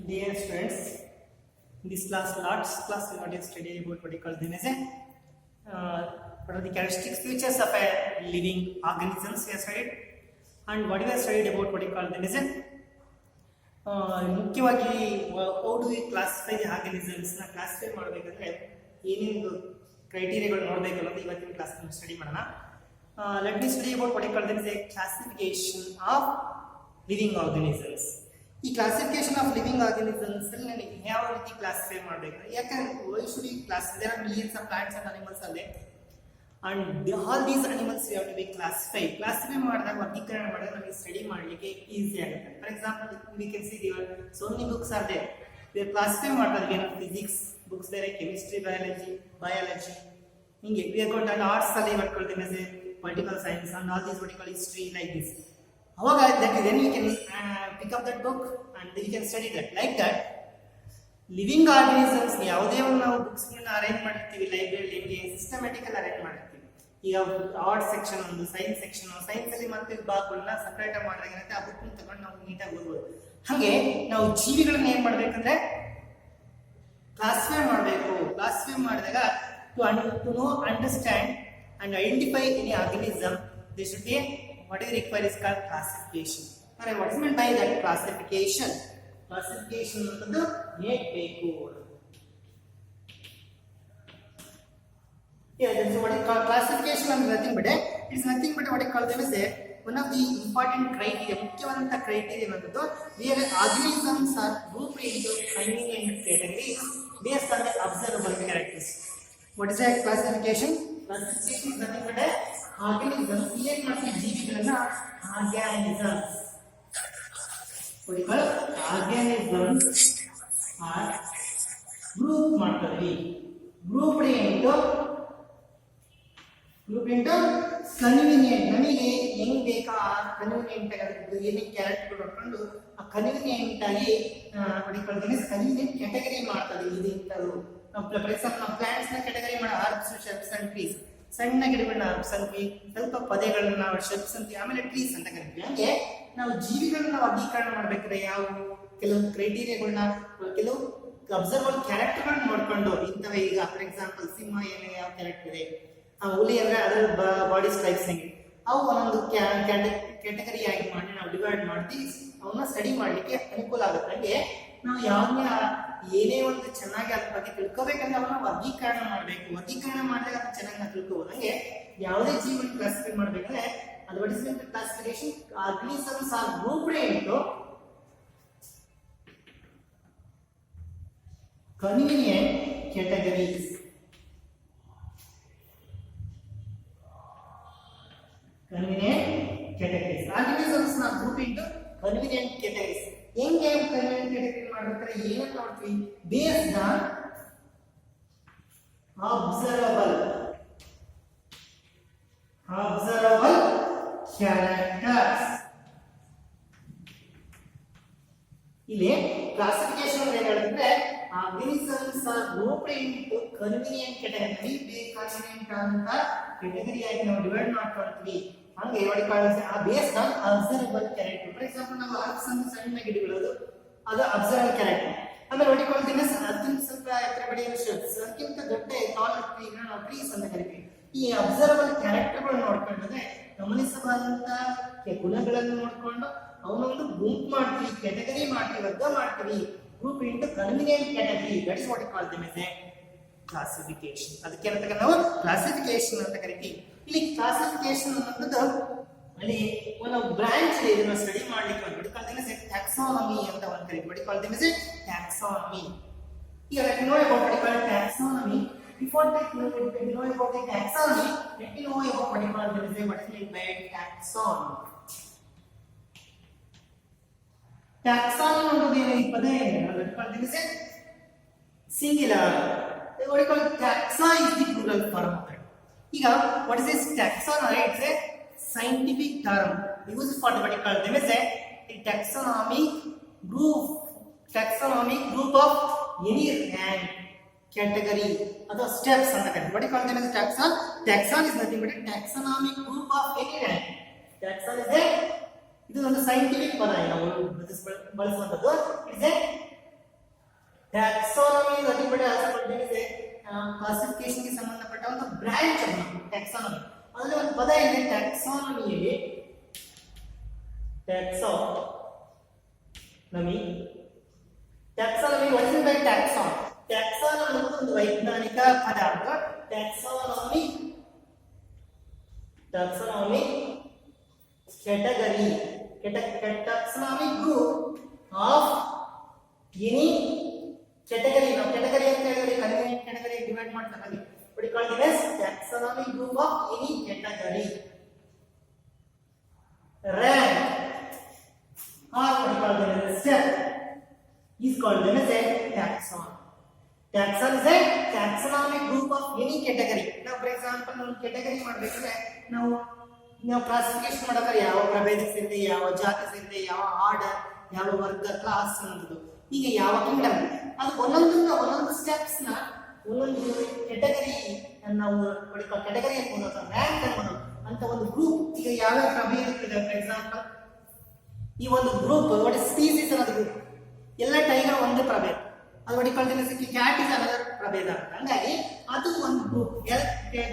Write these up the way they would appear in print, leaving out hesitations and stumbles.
Dear students, in this last class we want to study about what we call them as what are the characteristic features of a living organisms we have studied, and what we have studied about what we call them as ಮುಖ್ಯವಾಗಿ how do we classify the organisms ನ classify ಮಾಡಬೇಕಂದ್ರೆ ಏನೇನು ಕ್ರೈಟೀರಿಯಾಗಳು ನೋಡಬೇಕು ಅನ್ನೋದು ಇವತ್ತಿನ class study ಮಾಡೋಣ. Let me study about what we call them as a classification of living organisms. ಈ ಕ್ಲಾಸಿಫಿಕೇಶನ್ ಆಫ್ ಲಿವಿಂಗ್ ಆರ್ಗನಿಸಮ್ಸ್ ಅಲ್ಲಿ ನನಗೆ ಯಾವ ರೀತಿ ಕ್ಲಾಸಿಫೈ ಮಾಡಬೇಕು, ಯಾಕಂದ್ರೆ why should we class there are millions of plants and animals ಅಲ್ಲೇ, and all these animals we have to be classified. Classify ಮಾಡಿದಾಗ ವರ್ಗೀಕರಣ ಮಾಡಿದಾಗ ನಮಗೆ ಸ್ಟಡಿ ಮಾಡಲಿಕ್ಕೆ ಈಸಿ ಆಗುತ್ತೆ. For example we can see there so many books are there. We are classify ಮಾಡ್ತಾರೆ ಏನು physics books ಬೇರೆ, ಕೆಮಿಸ್ಟ್ರಿ, ಬಯಾಲಜಿ ಹಿಂಗೆ. we are got and arts ಅಲ್ಲಿ ಬರ್ಕೊಳ್ತೀವಿ as a political science and all these vertical history like this. ಅವಾಗ then we can pick up that book and you can study that like that. Living organisms ಯಾವುದೇ ಒಂದು ನಾವು ಬುಕ್ಸ್ಗಳನ್ನ arrange ಮಾಡಿರ್ತೀವಿ ಲೈಬ್ರರಿಲಿ, ಸಿಸ್ಟಮ್ಯಾಟಿಕಲ್ arrange ಮಾಡಿರ್ತೀವಿ. ಈಗ arts section ಒಂದು, science section, science ಅಲ್ಲಿ ಮತ್ತೆ ಭಾಗಗಳನ್ನ ಸಪರೇಟ್ ಮಾಡಿದಾಗ ಏನಂತೆ ಆ ಬುಕ್ ತಗೊಂಡು ನಾವು ನೀಟಾಗಿ ಓದ್ಬೋದು. ಹಾಗೆ ನಾವು ಜೀವಿಗಳನ್ನ ಏನ್ ಮಾಡ್ಬೇಕಂದ್ರೆ ಕ್ಲಾಸಿಫೈ ಮಾಡಬೇಕು. ಕ್ಲಾಸಿಫೈ ಮಾಡಿದಾಗ to know understand and identify any organism they should be what is required is called classification. ಅಂದ್ರೆ what is mean by that classification? Classification ಅನ್ನೋದು ಹೇಗೆ ಬೇಕು? ಕ್ಲಾಸಿಫಿಕೇಶನ್ ಅಂದ್ರೆ nothing but what I call them as a one of the important criteria, ಮುಖ್ಯವಾದಂತ criteria ಅನ್ನೋದು where organisms are grouped into convenient categories based on the observable characters. What is a classification? Classification is nothing but organisms, ಏನ್ ಮಾಡ್ತೀವಿ ಜೀವಿಗಳನ್ನ organisms organisms R group ಮಾಡ್ತೀವಿ. Group into convenient, ನಮಗೆ ಹೆಂಗ್ ಬೇಕಾ convenient ಆಗಿ ಏನೇ ಕ್ಯಾರೆಕ್ಟರ್ ನೋಡ್ಕೊಂಡು ಆ ಕನ್ವೀನಿಯಂಟ್ ಆಗಿ ಹೊಡಿಕೊಳ್ತೀನಿ. ಕನ್ವೀನಿಯಂಟ್ ಕ್ಯಾಟಗರಿ ಮಾಡ್ತದೆ. ಇದು ಇಂಥದ್ದು ಫಾರ್ ಎಕ್ಸಾಂಪಲ್ ನಾವು ಪ್ಲಾಂಟ್ಸ್ ನ ಕ್ಯಾಟಗರಿ ಮಾಡೋ ಹರ್ಬ್ಸ್, ಶೆಬ್ಸ್ ಅಂಡ್ ಟ್ರೀಸ್. ಸಣ್ಣ ಗಿಡಗಳನ್ನ ಹರ್ಬ್ಸ್ ಅಂತೀವಿ, ಸ್ವಲ್ಪ ಪೊದೆಗಳನ್ನ ನಾವು ಶೆಬ್ಸ್ ಅಂತೀವಿ, ಆಮೇಲೆ ಟ್ರೀಸ್ ಅಂತ ಕರಿತೀವಿ. ಹಂಗೆ ನಾವು ಜೀವಿಗಳನ್ನ ವರ್ಗೀಕರಣ ಮಾಡ್ಬೇಕಾದ್ರೆ ಯಾವ ಕೆಲವು ಕ್ರೈಟೀರಿಯಾಗಳನ್ನ, ಕೆಲವು ಅಬ್ಸರ್ವಲ್ ಕ್ಯಾರೆಕ್ಟರ್ಗಳನ್ನ ನೋಡ್ಕೊಂಡು ಇಂಥವೇ. ಈಗ ಫಾರ್ ಎಕ್ಸಾಂಪಲ್ ಸಿಂಹ ಏನೇ ಯಾವ ಕ್ಯಾರೆಕ್ಟರ್ ಇದೆ, ಹುಲಿ ಅಂದ್ರೆ ಅದರ ಬಾಡಿ ಸ್ಟ್ರೈಕ್ಸ್ ಹೆಂಗೆ, ಅವು ಒಂದೊಂದು ಕ್ಯಾಟಗರಿ ಆಗಿ ಮಾಡಿ ನಾವು ಡಿವೈಡ್ ಮಾಡ್ತೀವಿ. ಅವನ್ನ ಸ್ಟಡಿ ಮಾಡ್ಲಿಕ್ಕೆ ಅನುಕೂಲ ಆಗುತ್ತೆ. ಹಂಗೆ ನಾವು ಯಾವನ್ನ ಏನೇ ಒಂದು ಚೆನ್ನಾಗಿ ಅದ್ರ ಬಗ್ಗೆ ತಿಳ್ಕೊಬೇಕಂದ್ರೆ ಅವನ್ನ ವರ್ಗೀಕರಣ ಮಾಡಬೇಕು. ವರ್ಗೀಕರಣ ಮಾಡಿದಾಗ ಅದನ್ನ ಚೆನ್ನಾಗಿ ನಾವು ತಿಳ್ಕೋಬಹುದು. ಹಂಗೆ ಯಾವುದೇ ಜೀವನ ಕ್ಲಾಸಿಫೈ ಮಾಡ್ಬೇಕಂದ್ರೆ ಅದು what is the classification? Organisms are grouped into convenient categories. Organisms are grouped into convenient categories. ಹೆಂಗೆ convenient category ಮಾಡ್ಬೇಕಾದ್ರೆ ಏನನ್ನ ನೋಡ್ತೀವಿ? Based on observable characters. ಇಲ್ಲಿ ಕ್ಲಾಸಿಫಿಕೇಶನ್ ಅಂದ್ರೆ ಏನಂದ್ರೆ organisms are grouped into convenient category. Convenient ಅಂತ ಕ್ಯಾಟಗರಿ ಆಗಿ ನಾವು ಡಿವೈಡ್ ಮಾಡ್ಕೊಳ್ತೀವಿ. ಹಂಗೆ ಆ based on observable character. For example ನಾವು ಹರ್ಬ್ಸ್ ಅಂತ ಸಣ್ಣ ಗಿಡಗಳು, ಅದು ಅಬ್ಸರ್ವಬಲ್ ಕ್ಯಾರೆಕ್ಟರ್. ಆಮೇಲೆ ಹೊಡಿಕೊಳ್ತೀನಿ ಅದಕ್ಕಿಂತ ಸ್ವಲ್ಪ ಎತ್ತರ ಬೆಳೆಯುವ ಶೆಬ್ಸ್, ಅದಕ್ಕಿಂತ ದೊಡ್ಡ ಟಾಲ್ ಟ್ರೀನ ನಾವು ಟ್ರೀಸ್ ಅಂತ ಕರಿತೀವಿ. ಈ ಅಬ್ಸರ್ವಬಲ್ ಕ್ಯಾರೆಕ್ಟರ್ಗಳು ನೋಡ್ಕೊಂಡ್ರೆ ಗಮನಿಸಬಾರಂತ ಗುಣಗಳನ್ನು ನೋಡ್ಕೊಂಡು ಅವನೊಂದು ಗುಂಪು ಮಾಡ್ತೀವಿ, ಕ್ಯಾಟಗರಿ ಮಾಡ್ತೀವಿ, ವರ್ಗ ಮಾಡ್ತೀವಿ. Group into convenient category. That is what we call them as a classification. ಅದಕ್ಕೆ ಏನಂತ ನಾವು ಕ್ಲಾಸಿಫಿಕೇಶನ್ ಅಂತ ಕರಿತೀವಿ. ಇಲ್ಲಿ ಕ್ಲಾಸಿಫಿಕೇಶನ್ ಅನ್ನೋದು ಅಲ್ಲಿ ಒಂದು ಬ್ರಾಂಚ್ ಇದೆ. ಇದನ್ನ ಸ್ಟಡಿ ಮಾಡ್ಲಿಕ್ಕೆ ಒಂದು call them as a taxonomy ಅಂತ ಒಂದು ಕರಿತೀವಿ. What we call them as a taxonomy. ಈಗ let know about what we call taxonomy. Before that, we know about the taxonomy. Let me know about what is meant by taxonomy. Taxonomy ಅನ್ನೋದು ಏನು? ಈ ಪದ ಏನು? Singular. What we call taxa is the plural form of it. ಈಗ what is this taxonomy? It's a scientific term used for what we call them as a taxonomic group of any rank, category, ಅಥವಾ steps ಅಂತ ಕರೀತೀವಿ. What do you call them as taxon? Taxon is nothing but a taxonomic group of any rank. Taxon is a ಇದು ಒಂದು scientific ಪದ ನಾವು ಬಳಸುವಂತದ್ದು. It's a taxonomy nothing but as classification ಗೆ ಸಂಬಂಧಪಟ್ಟ ಒಂದು ಬ್ರಾಂಚ್ ಅನ್ನು ಟ್ಯಾಕ್ಸಾನಮಿ. ಅದರಲ್ಲಿ ಒಂದು ಪದ ಇದೆ ಟ್ಯಾಕ್ಸಾನಮಿಯಲ್ಲಿ. Taxonomy what is by taxon? Taxon ಅನ್ನೋದು ಒಂದು ವೈಜ್ಞಾನಿಕ ಪದ. ಟ್ಯಾಕ್ಸಾನಮಿ category taxonomy group of any category. Now category ಅಂತ ಹೇಳಿದ್ರೆ category ಡಿವೈಡ್ ಮಾಡ್ತಾರೆ. what you call it as taxonomy group of any category. rank or what you call it as step is called as a taxon. Taxon is a taxonomic group of any category. Now for example ನಾವು category ಮಾಡಬೇಕಂದ್ರೆ ನಾವು classification ಮಾಡಬೇಕಾದ್ರೆ ಯಾವ ಪ್ರಭೇದಕ್ಕೆ ಸೇರಿದೆ, ಯಾವ ಜಾತಿ ಸೇರಿದೆ, ಯಾವ ಆರ್ಡರ್, ಯಾವ ವರ್ಗ, ಕ್ಲಾಸ್ ಅನ್ನೋದು, ಈಗ ಯಾವ ಕಿಂಗ್ಡಮ್, ಅದು ಒಂದೊಂದು ಸ್ಟೆಪ್ಸ್ ನ ಒಂದೊಂದು ಕ್ಯಾಟಗರಿ ನಾವು ಕ್ಯಾಟಗರಿ ಅನ್ಬೋದು ಅಥವಾ ರ್ಯಾಂಕ್ ಅನ್ಬೋದು ಅಂತ ಒಂದು ಗ್ರೂಪ್. ಈಗ ಯಾವ ಪ್ರಭೇದ ಇದೆ ಫಾರ್ ಎಕ್ಸಾಂಪಲ್ ಈ ಒಂದು ಗ್ರೂಪ್ ವಾಟ್ ಇಸ್ ಸ್ಪೀಸೀಸ್ ಅನ್ನೋದು ಗ್ರೂಪ್. ಎಲ್ಲ ಟೈಗರ್ ಒಂದು ಪ್ರಭೇದ, ಅದು ಹೊಡಿಕೊಳ್ತೀನಿ ಕ್ಯಾಟ್ ಇಸ್ ಅನದರ್ ಪ್ರಭೇದ. ಹಂಗಾಗಿ ಅದು ಒಂದು ಗ್ರೂಪ್,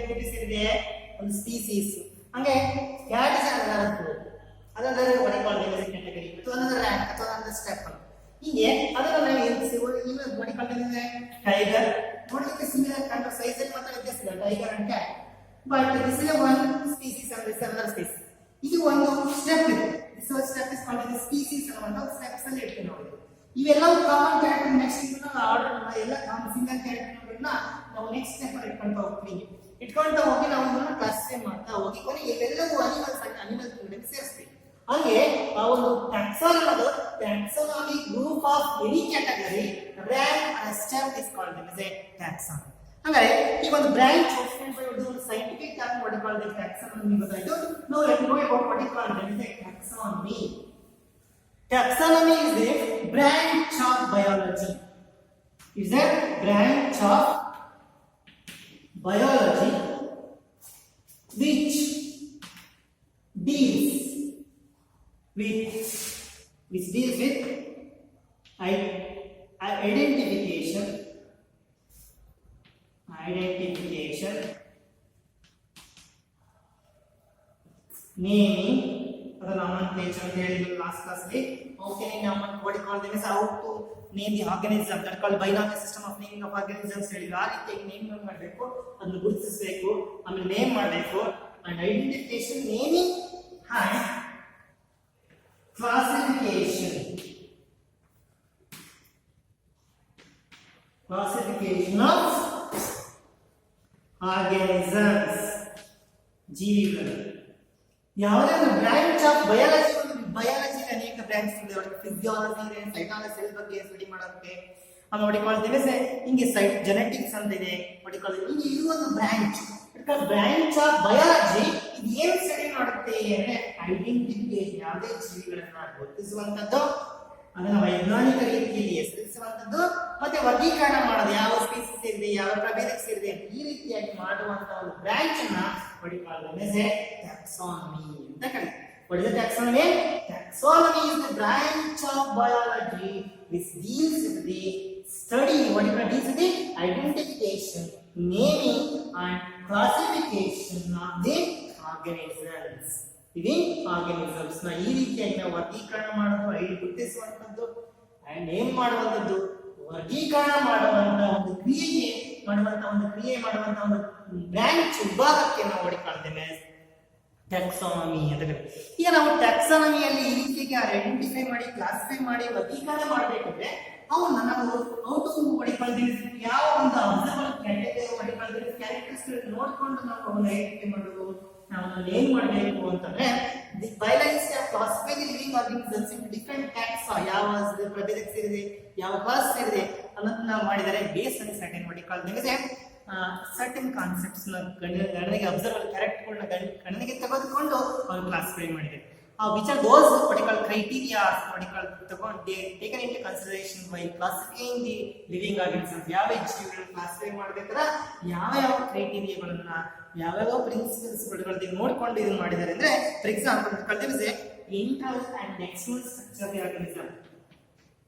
ಗ್ರೂಪ್ ಸೇರಿದೆ ಒಂದು ಸ್ಪೀಸೀಸ್. ಹಂಗೆ ಕ್ಯಾಟ್ ಇಸ್ ಅನದರ್ ಗ್ರೂಪ್, ಅದರ ಹೊಡಿಕೊಳ್ತೀನಿ ಕ್ಯಾಟಗರಿ ಅಥವಾ ಅನದರ್ ರ್ಯಾಂಕ್ ಅಥವಾ ಅನದರ್ ಸ್ಟೆಪ್. ಹೀಗೆ ಅದನ್ನ ನಾವು ಏನು ಹೊಡಿಕೊಳ್ತೀನಿ ಟೈಗರ್ ನೋಡ್ಲಿಕ್ಕೆ ಸಿಮಿಲರ್ ಕೈಂಡ್ ಆಫ್ ಸೈಜ್ ಅಲ್ಲಿ ಮಾತ್ರ ವ್ಯತ್ಯಾಸ ಇದೆ tiger and cat, but this is one species and this another species. ಇದು ಒಂದು ಸ್ಟೆಪ್ ಇದೆ. This step is called species ಅನ್ನುವಂತ ಸ್ಟೆಪ್ಸ್ ಅಲ್ಲಿ ಇರ್ತೀವಿ ನಾವು. ಇವೆಲ್ಲವೂ ಕಾಮನ್ ಕ್ಯಾರೆಕ್ಟರ್. ನೆಕ್ಸ್ಟ್ ಆರ್ಡರ್ ಎಲ್ಲ ಕಾಮನ್ ಸಿಂಗಲ್ ಕ್ಯಾರೆಕ್ಟರ್ಗಳನ್ನ ನಾವು ನೆಕ್ಸ್ಟ್ ಸ್ಟೆಪ್ ಅಲ್ಲಿ ಇಟ್ಕೊಂತ ಹೋಗಿ ನಾವು ಇದನ್ನ ಕ್ಲಾಸಿಫೈ ಮಾಡ್ತಾ ಹೋಗಿ ಕೊನೆಗೆ ಇವೆಲ್ಲವೂ ಅನಿಮಲ್ ಕಿಂಗ್ಡಮ್ ಸೇರಿಸ್ತೀವಿ. ಹಾಗೆ ಆ ಒಂದು ಟ್ಯಾಕ್ಸಾನ್ ಅನ್ನೋದು taxonomy group of any category rank and step is called as a taxon. ಹಾಗಾದ್ರೆ ಈ ಒಂದು ಬ್ರಾಂಚ್ ಒಂದು scientific term what is called taxonomy ಗೊತ್ತಾಯ್ತು. ನಾವು let go about what is called as a taxonomy. Taxonomy is a branch of biology. It is a branch of biology which deals with identification, naming, other nomenclature ಅಂತ ಹೇಳಿದ್ರು last class ಅಲ್ಲಿ. Okay, now what you call them is how to name the organism, that called binomial system of naming of organisms ಹೇಳಿದ್ರು. ಆ ರೀತಿಯಾಗಿ name ಮಾಡಬೇಕು, ಅದನ್ನು ಗುರುತಿಸಬೇಕು, ಆಮೇಲೆ ನೇಮ್ ಮಾಡಬೇಕು. and identification, naming and classification of organisms, ಜೀವಿಗಳು. ಯಾವುದೇ ಒಂದು ಬ್ರಾಂಚ್ ಆಫ್ ಬಯಾಲಜಿ, ಬಯಾಲಜಿ ಅನೇಕ ಬ್ರಾಂಚ್ ಇದೆ. ಫಿಸಿಯಾಲಜಿ ಇದೆ, ಸೈಕಾಲಜಿ ಸೆಲ್ ಬಗ್ಗೆ ಸ್ಟಡಿ ಮಾಡೋದಕ್ಕೆ, ಆಮೇಲೆ ಹೊಡಿಕೊಳ್ತೇವೆ ಹಿಂಗೆ ಜೆನೆಟಿಕ್ಸ್ ಅಂತ ಇದೆ ಹೊಡಿಕೊಳ್ಳೋದು. ಹಿಂಗೆ ಇದು ಒಂದು ಬ್ರಾಂಚ್ ಆಫ್ ಬಯಾಲಜಿ. ಇದು ಏನು ಸ್ಟಡಿ ಮಾಡುತ್ತೆ ಅಂದ್ರೆ ಐಡೆಂಟಿಫಿಕೇಶನ್, ಯಾವುದೇ ಜೀವಿಗಳನ್ನ ಗುರುತಿಸುವಂತದ್ದು, ಅದನ್ನ ವೈಜ್ಞಾನಿಕ ರೀತಿಯಲ್ಲಿ ಹೆಸರಿಸುವಂತದ್ದು, ಮತ್ತೆ ವರ್ಗೀಕರಣ ಮಾಡೋದು, ಯಾವ ಸ್ಪೀಸೀಸ್ ಸೇರಿದೆ, ಯಾವ ಪ್ರಭೇದಕ್ಕೆ ಸೇರಿದೆ, ಈ ರೀತಿಯಾಗಿ ಮಾಡುವಂತಹ ಒಂದು ಬ್ರಾಂಚ್ ಅನ್ನ ಹೊಡಿಕೊಳ್ಳೋದು ಟ್ಯಾಕ್ಸಾನಮಿ ಅಂತ ಕರೀತಾರೆ. What is the taxonomy? Taxonomy is the branch of biology which deals with the study, deals with the identification, naming and classification of the organisms. ಇದೇ ಆರ್ಗನಿಸಮ್ಸ್ ನ ಈ ರೀತಿಯಾಗಿ ನಾವು ವರ್ಗೀಕರಣ ಮಾಡೋದು, ಗುರುತಿಸುವಂತದ್ದು, ನೇಮ್ ಮಾಡುವಂತದ್ದು, ವರ್ಗೀಕರಣ ಮಾಡುವಂತ ಒಂದು ಕ್ರಿಯೆ ಮಾಡುವಂತ ಒಂದು ಬ್ರಾಂಚ್ ವಿಭಾಗಕ್ಕೆ ನಾವು ಹೊಡಿಕೊಳ್ತೇವೆ ಟ್ಯಾಕ್ಸಾನಮಿ ಅಂತ. ಈಗ ನಾವು ಟ್ಯಾಕ್ಸಾನಮಿಯಲ್ಲಿ ಈ ರೀತಿಯಾಗಿ ಐಡೆಂಟಿಫೈ ಮಾಡಿ, ಕ್ಲಾಸಿಫೈ ಮಾಡಿ, ವರ್ಗೀಕರಣ ಮಾಡಬೇಕಂದ್ರೆ ಅವನ್ನ ನಾವು ಔಟು ಹೊಡಿಕೊಳ್ತೀವಿ. ಯಾವ ಒಂದು ಅಬ್ಸರ್ವರ್ ಹೊಡಿಕೊಳ್ತೀವಿ, ಕ್ಯಾರೆಕ್ಟರ್ಸ್ ನೋಡ್ಕೊಂಡು ನಾವು ಅವನ್ನ ಐಡೆಂಟಿಫೈ ಮಾಡೋದು, ನಾವು ಏನ್ ಮಾಡಬೇಕು ಅಂತಂದ್ರೆ the biologist have classified the living organisms in different types. ಯಾವ ಪ್ರಭೇದಕ್ಕೆ ಸೇರಿದೆ, ಯಾವ ಕ್ಲಾಸ್ ಸೇರಿದೆ ಅನ್ನೋದನ್ನ ಮಾಡಿದರೆ ಬೇಸ್ ಆನ್ ಸರ್ಟನ್ ಹೊಡಿಕೊಳ್ತೀವಿ ಸರ್ಟನ್ ಕಾನ್ಸೆಪ್ಟ್ಸ್ ನ ಗಣನೆಗೆ ಅಬ್ಸರ್ವರ್ ಕ್ಯಾರೆಕ್ಟರ್ಗಳನ್ನ ಗಣನೆಗೆ ತೆಗೆದುಕೊಂಡು ಅವರು ಕ್ಲಾಸಿಫೈ ಮಾಡಿದ್ದಾರೆ. which are those particular criteria taken into consideration by classifying the living organisms. ಯಾವ ಜೀವಿಗಳನ್ನು ಕ್ಲಾಸಿಫೈ ಮಾಡಬೇಕಾದ್ರೆ ಯಾವ ಕ್ರೈಟೀರಿಯಾಗಳನ್ನ, ಯಾವ ಪ್ರಿನ್ಸಿಪಲ್ಸ್ ಗಳನ್ನು ನೋಡಿಕೊಂಡು ಇದನ್ನ ಮಾಡಿದ್ದಾರೆ ಅಂದ್ರೆ, ಫಾರ್ ಎಕ್ಸಾಂಪಲ್ ಕಲ್ತಿವಿದೆ internal and external structure of the organism.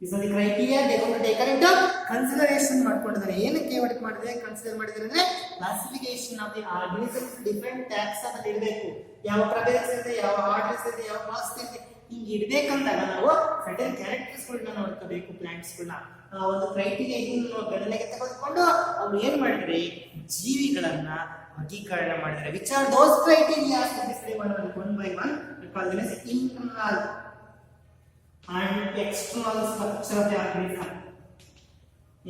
These are the criteria they going to take into consideration ಮಾಡ್ಕೊಂಡಿದ್ದಾರೆ. ಏನಕ್ಕೆ ವರ್ಕ್ ಮಾಡಿದ್ರೆ ಕನ್ಸಿಡರ್ ಮಾಡಿದ್ರೆ ಅಂದ್ರೆ classification of the organisms different types ಅಂತ ಇರಬೇಕು. ಯಾವ ಪ್ರಭೇದ ಸೇರಿದೆ, ಯಾವ ಆರ್ಡರ್ ಸೇರಿದೆ, ಯಾವ ಕ್ಲಾಸ್ ಸೇರಿದೆ ಹಿಂಗೆ ಇರಬೇಕಂದಾಗ ನಾವು ಸರ್ಟನ್ ಕ್ಯಾರೆಕ್ಟರ್ಸ್ ಗಳನ್ನ ನೋಡ್ಕೋಬೇಕು ಪ್ಲಾಂಟ್ಸ್ ಗಳನ್ನ. ಒಂದು ಕ್ರೈಟೀರಿಯಾ ಇದನ್ನು ಗಣನೆಗೆ ತೆಗೆದುಕೊಂಡು ಅವ್ರು ಏನ್ ಮಾಡಿದ್ರೆ ಜೀವಿಗಳನ್ನ ವರ್ಗೀಕರಣ ಮಾಡಿದ್ದಾರೆ. Which are those criteria study ಮಾಡೋದು one by one. Call them as internal and external structure of the organism.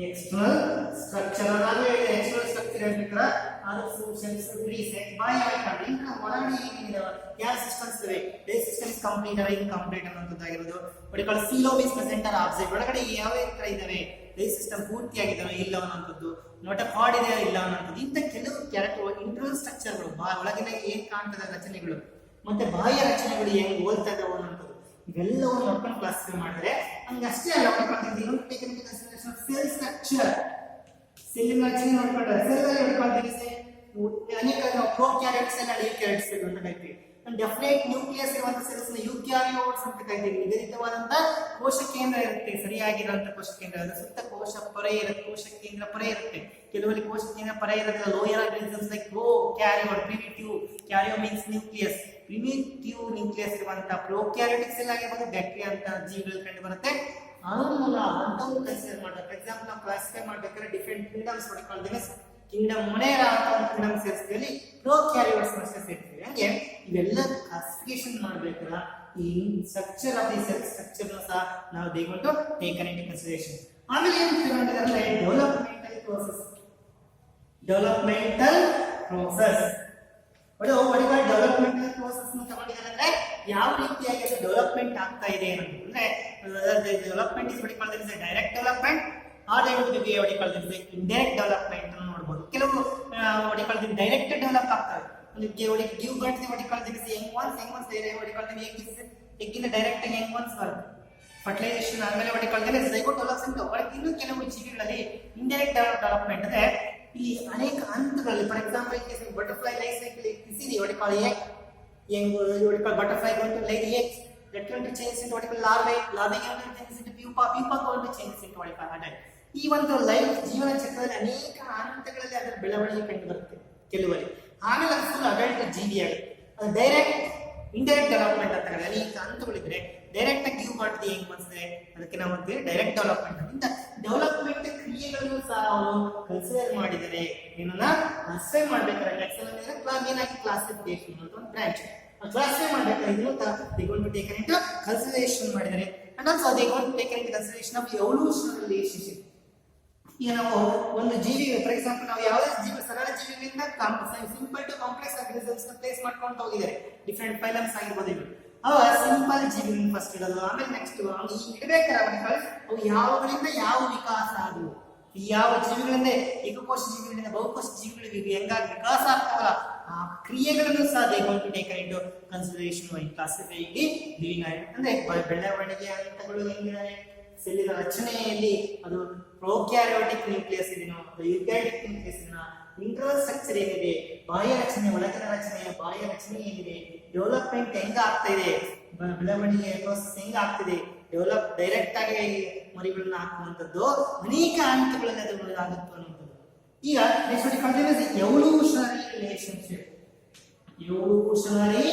External structure ಅಂದ್ರೆ external structure ಹೇಳ್ಬೇಕಾದ್ರೆ ಅದು food cells, tree cells, biochemistry ಇಂತ ಒಳಗಡೆ ಏನಿದೆ ಯಾವ ಸಿಸ್ಟಮ್ಸ್ ಇವೆ, ದೇ ಸಿಸ್ಟಮ್ಸ್ ಕಂಪ್ಲೀಟ್ ಆಗಿ ಇನ್ಕಂಪ್ಲೀಟ್ ಅನ್ನೋದಾಗಿರೋದು. But call coelom is present or absent, ಒಳಗಡೆ ಯಾವ ತರ ಇದಾವೆ, ದೇ ಸಿಸ್ಟಮ್ ಪೂರ್ತಿಯಾಗಿದಾವೆ ಇಲ್ಲ ಅನ್ನೋದು, ನೋಟಪಾಡ್ ಇದೆಯಾ ಇಲ್ಲ ಅನ್ನೋದು, ಇಂತ ಕೆಲವು ಕ್ಯಾರೆಕ್ಟರ್ ಇಂಟರ್ನಲ್ ಸ್ಟ್ರಕ್ಚರ್ಗಳು ಒಳಗಿನ ಏನ್ ಕಾಣ್ತದ ರಚನೆಗಳು ಮತ್ತೆ ಬಾಹ್ಯ ರಚನೆಗಳು ಹೆಂಗ್ ಹೋಲ್ತಾ ಇದಾವೆ ಅನ್ನೋದು ಇವೆಲ್ಲವನ್ನು ನೋಡ್ಕೊಂಡು ಕ್ಲಾಸಿಫೈ ಮಾಡಿದ್ರೆ ಹಂಗೆ ಅಷ್ಟೇ ಅಲ್ಲ. ಸೆಲ್ ಸ್ಟ್ರಕ್ಚರ್, ಸೆಲ್ಲಿನ ರಚನೆ ನೋಡ್ಕೊಂಡ್ರೆ ಸೆಲ್ ಅಲ್ಲಿ ನೋಡ್ಕೊಳ್ತೀವಿ ಅನೇಕ ನಾವು ಪ್ರೊಕ್ಯಾರಿಯೋಟ್ಸ್ ಅನ್ನ ಯೂಕ್ಯಾರಿಯೋಟ್ಸ್ ಅಂತ ಕರಿತೀವಿ. ಡೆಫಿನೆಟ್ ನ್ಯೂಕ್ಲಿಯಸ್ ಇರುವಂತ ಸೆಲ್ಸ್ ನ ಯೂಕ್ಯಾರಿಯೋಟ್ಸ್ ಅಂತ ಕರಿತೀವಿ. ನಿಗದಿತವಾದಂತ ಕೋಶ ಕೇಂದ್ರ ಇರುತ್ತೆ, ಸರಿಯಾಗಿರುವಂತ ಕೋಶ ಕೇಂದ್ರ, ಅದರ ಸುತ್ತ ಕೋಶ ಪೊರೆ ಇರುತ್ತೆ, ಕೋಶ ಕೇಂದ್ರ ಪೊರೆ ಇರುತ್ತೆ. ಕೆಲವಲ್ಲಿ ಕೋಶ ಕೇಂದ್ರ ಪೊರೆ ಇರುತ್ತೆ. Lower organisms like karyo, primitive, karyo means nucleus, primitive nucleus ಇರುವಂತಹ ಪ್ರೊಕ್ಯಾರಿಯೋಟಿಕ್ ಸೆಲ್ ಆಗಿರ್ಬೋದು, ಬ್ಯಾಕ್ಟೀರಿಯಾ ಅಂತ ಜೀವಿಗಳು ಕಂಡು ಬರುತ್ತೆ. ಅನುಮೂಲ ಅಂತವು ಕನ್ಸಿಡರ್ ಮಾಡಬೇಕು. ಫಾರ್ ಎಕ್ಸಾಂಪಲ್ ನಾವು ಕ್ಲಾಸಿಫೈ ಮಾಡಬೇಕಾದ್ರೆ ಡಿಫರೆಂಟ್ ಕಿಂಗ್ಡಮ್ಸ್ ಹೊಡ್ಕೊಳ್ತೇವೆ. ಕಿಂಗ್ಡಮ್ ಮೊನೇರ ಅಂತ ಒಂದು ಕಿಂಗ್ಡಮ್ ಸೇರಿಸ್ತೀವಿ, ಪ್ರೊಕ್ಯಾರಿಯೋಟ್ಸ್ ಅಷ್ಟೇ ಸೇರ್ತೀವಿ. ಹಂಗೆ ಇವೆಲ್ಲ ಕ್ಲಾಸಿಫಿಕೇಶನ್ ಮಾಡಬೇಕಲ್ಲ, ಈ structure of the cell structure ಸಹ ನಾವು ದೇಗೊಂಡು ಟೇಕನ್ ಇಂಟು ಕನ್ಸಿಡರೇಷನ್. ಆಮೇಲೆ ಏನು ಮಾಡಿದಾರೆ developmental process. Developmental process developmental process ತಗೊಂಡಿದ್ದಾರೆ ಅಂದ್ರೆ ಯಾವ ರೀತಿಯಾಗಿ ಅದು ಡೆವಲಪ್ಮೆಂಟ್ ಆಗ್ತಾ ಇದೆ ಅನ್ನೋದು. ಅಂದ್ರೆ development is direct development or indirect development ಅನ್ನು ನೋಡಬಹುದು. ಕೆಲವು ಡೈರೆಕ್ಟ್ ಡೆವಲಪ್ ಆಗ್ತವೆ. ಗಿವ್ ಗಂಟೆ ಎಗ್ಗಿನ ಡೈರೆಕ್ಟ್ ಹೆಂಗ್ ಒನ್ಸ್ ಬರುತ್ತೆ. ಫರ್ಟಿಲೈಸೇಷನ್ ಆದ್ಮೇಲೆ ಝೈಗೋಟ್ ಡೆವಲಪ್ಸ್ ಅಂತ ಇನ್ನು ಕೆಲವು ಜೀವಿಗಳಲ್ಲಿ ಇಂಡೈರೆಕ್ಟ್ ಡೆವಲಪ್ಮೆಂಟ್ ಅಂದ್ರೆ ಇಲ್ಲಿ ಅನೇಕ ಹಂತಗಳಲ್ಲಿ. For example butterfly life cycle butterfly going to lay the eggs, that going to change into what you call larvae, larvae going to change into pupa, pupa going to change into what you call adult. ಈ ಒಂದು life ಜೀವನ ಚಕ್ರದಲ್ಲಿ ಅನೇಕ ಹಂತಗಳಲ್ಲಿ ಅದರ ಬೆಳವಣಿಗೆ ಕಂಡು ಬರುತ್ತೆ ಕೆಲವಲ್ಲಿ. ಆಮೇಲೆ ಅದು ಫುಲ್ ಅಡಲ್ಟ್ ಜೀವಿ ಆಗುತ್ತೆ. ಅದು ಡೈರೆಕ್ಟ್ ಇಂಡೈರೆಕ್ಟ್ ಡೆವಲಪ್ಮೆಂಟ್ ಅಂತ ಹೇಳಿ ಅನೇಕ ಹಂತಗಳಿದ್ರೆ ಡೈರೆಕ್ಟ್ ಆಗಿ ಗಿವ್ ಮಾಡ್ತೀವಿ ಹೆಂಗ್ ಬರ್ತದೆ ಅದಕ್ಕೆ ನಾವು ಅಂತೀವಿ ಡೈರೆಕ್ಟ್ ಡೆವಲಪ್ಮೆಂಟ್. ಇಂಥ ಡೆವಲಪ್ಮೆಂಟ್ ಕ್ರಿಯೆಗಳನ್ನು ಸಹ ಅವರು ಕನ್ಸಿಡರ್ ಮಾಡಿದರೆ ಏನನ್ನ ಕ್ಲಾಸಿಫೈ ಮಾಡ್ಬೇಕಾದ್ರೆ ಏನಾಗಿ ಕ್ಲಾಸಿಫಿಕೇಶನ್ ಅಂತ ಒಂದು ಬ್ರಾಂಚ್ ಕ್ಲಾಸಿಫೈ ಮಾಡ್ಬೇಕಾದ್ರೆ ಇದನ್ನು they going to take into consideration ಮಾಡಿದರೆ. And also they going to take into consideration of evolutionary relationship. ಈಗ ನಾವು ಒಂದು ಜೀವಿ ಫಾರ್ ಎಕ್ಸಾಂಪಲ್ ನಾವು ಯಾವುದೇ ಜೀವಿ ಸರಳ ಜೀವಿಗಳಿಂದ simple to complex organisms place ಮಾಡ್ಕೊಂಡು ಹೋಗಿದ್ದಾರೆ. ಡಿಫರೆಂಟ್ ಫೈಲಮ್ಸ್ ಆಗಿರ್ಬೋದು. ಇವು ಅವ ಸಿಂಪಲ್ ಜೀವಿಗಳನ್ನ ಫಸ್ಟ್ ಇಡೋದು, ಆಮೇಲೆ ನೆಕ್ಸ್ಟ್ ಇಡಬೇಕಾದ್ರೆ ಅವು ಯಾವುದರಿಂದ ಯಾವ ವಿಕಾಸ ಆದವು, ಯಾವ ಜೀವಿಗಳಿಂದ ಏಕಕೋಶ ಜೀವಿಗಳಿಂದ ಬಹುಕೋಶ ಜೀವಿಗಳಿಗೆ ಹೆಂಗಾಗಿ ವಿಕಾಸ ಆಗ್ತಾವಲ್ಲ ಆ ಕ್ರಿಯೆಗಳನ್ನು ಸಹ they going to take into consideration why classify living ಅಂದ್ರೆ ಬೆಳವಣಿಗೆ ಹಂತಗಳು ಹೆಂಗಿದ್ದಾರೆ, ಸೆಲ್ಲಿನ ರಚನೆಯಲ್ಲಿ ಅದು ಪ್ರೊಕ್ಯಾರಿಯೋಟಿಕ್ ನ್ಯೂಕ್ಲಿಯಸ್ ಇದೆನೋ ಅದು ಯೂಕ್ಯಾರಿಯೋಟಿಕ್ ನ್ಯೂಕ್ಲಿಯಸ್ ಇದೆನೋ, ಇಂಟರ್ನಲ್ ಸ್ಟ್ರಕ್ಚರ್ ಏನಿದೆ, ಬಾಹ್ಯ ರಚನೆ ಒಳಗಿನ ರಚನೆ ಬಾಹ್ಯ ರಚನೆ ಏನಿದೆ, ಡೆವಲಪ್ಮೆಂಟ್ ಹೆಂಗ ಆಗ್ತಾ ಇದೆ, ಬೆಳವಣಿಗೆ ಪ್ರೋಸೆಸ್ ಹೆಂಗ ಆಗ್ತಿದೆ, ಡೆವಲಪ್ ಡೈರೆಕ್ಟ್ ಆಗಿ ಮರಿಗಳನ್ನ ಹಾಕುವಂಥದ್ದು ಅನೇಕ ಹಂತಗಳಲ್ಲಿ ಅದು ಆಗುತ್ತೆ ಅನ್ನುವಂಥದ್ದು. ಈಗ next evolutionary relationship. Evolutionary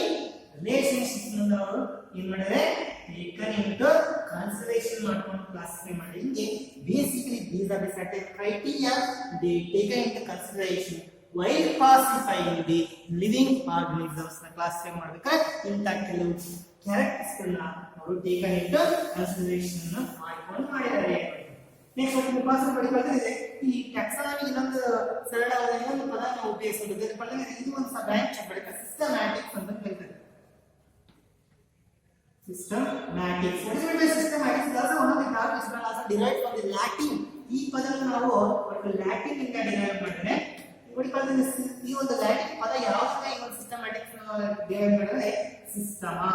relationship ಅವರು ಏನ್ ಮಾಡಿದ್ರೆ ಕನ್ಸಿಡರೇಷನ್ ಮಾಡ್ಕೊಂಡು ಕ್ಲಾಸಿಫೈ ಮಾಡಿ. ಹಿಂಗೆ basically these are the certain criteria they taken into consideration while classifying the living organisms ನ ಕ್ಲಾಸಿಫೈ ಮಾಡ್ಬೇಕಾದ್ರೆ ಇಂಥ ಕೆಲವು ಕ್ಯಾರೆಕ್ಟರ್ಸ್ ಗಳನ್ನ ಅವರು ಟೇಕನ್ ಇಂಟು ಕನ್ಸಿಡರೇಷನ್ ಮಾಡ್ಕೊಂಡು ಮಾಡಿದ್ದಾರೆ. ನೆಕ್ಸ್ಟ್ ಒಂದು ಕ್ಲಾಸ್ ಪಡಿಕೊಳ್ಳುತ್ತದೆ ಈ ಟ್ಯಾಕ್ಸಾನಮಿ ಇನ್ನೊಂದು ಸರಳವಾದ ಇನ್ನೊಂದು ಪದ ನಾವು ಉಪಯೋಗಿಸಬಹುದು. ಇದು ಒಂದು ಬ್ರಾಂಚ್ ಬಳಿಕ ಸಿಸ್ಟಮ್ಯಾಟಿಕ್ಸ್ ಅಂತ ಕರೀತಾರೆ. Systematics. What is meant by systematics? It is also one of the terms which is also derived from the Latin. ಈ ಪದವನ್ನು ನಾವು ಲ್ಯಾಟಿನ್ ಇಂದ ಡಿರೈವ್ ಮಾಡಿದ್ರೆ ಈ ಒಂದು ಲ್ಯಾಟಿನ್ ಪದ ಯಾವಾಗ ಈ ಒಂದು ಸಿಸ್ಟಮ್ಯಾಟಿಕ್ಸ್ ಡಿರೈವ್ ಮಾಡಿದ್ರೆ Sistema.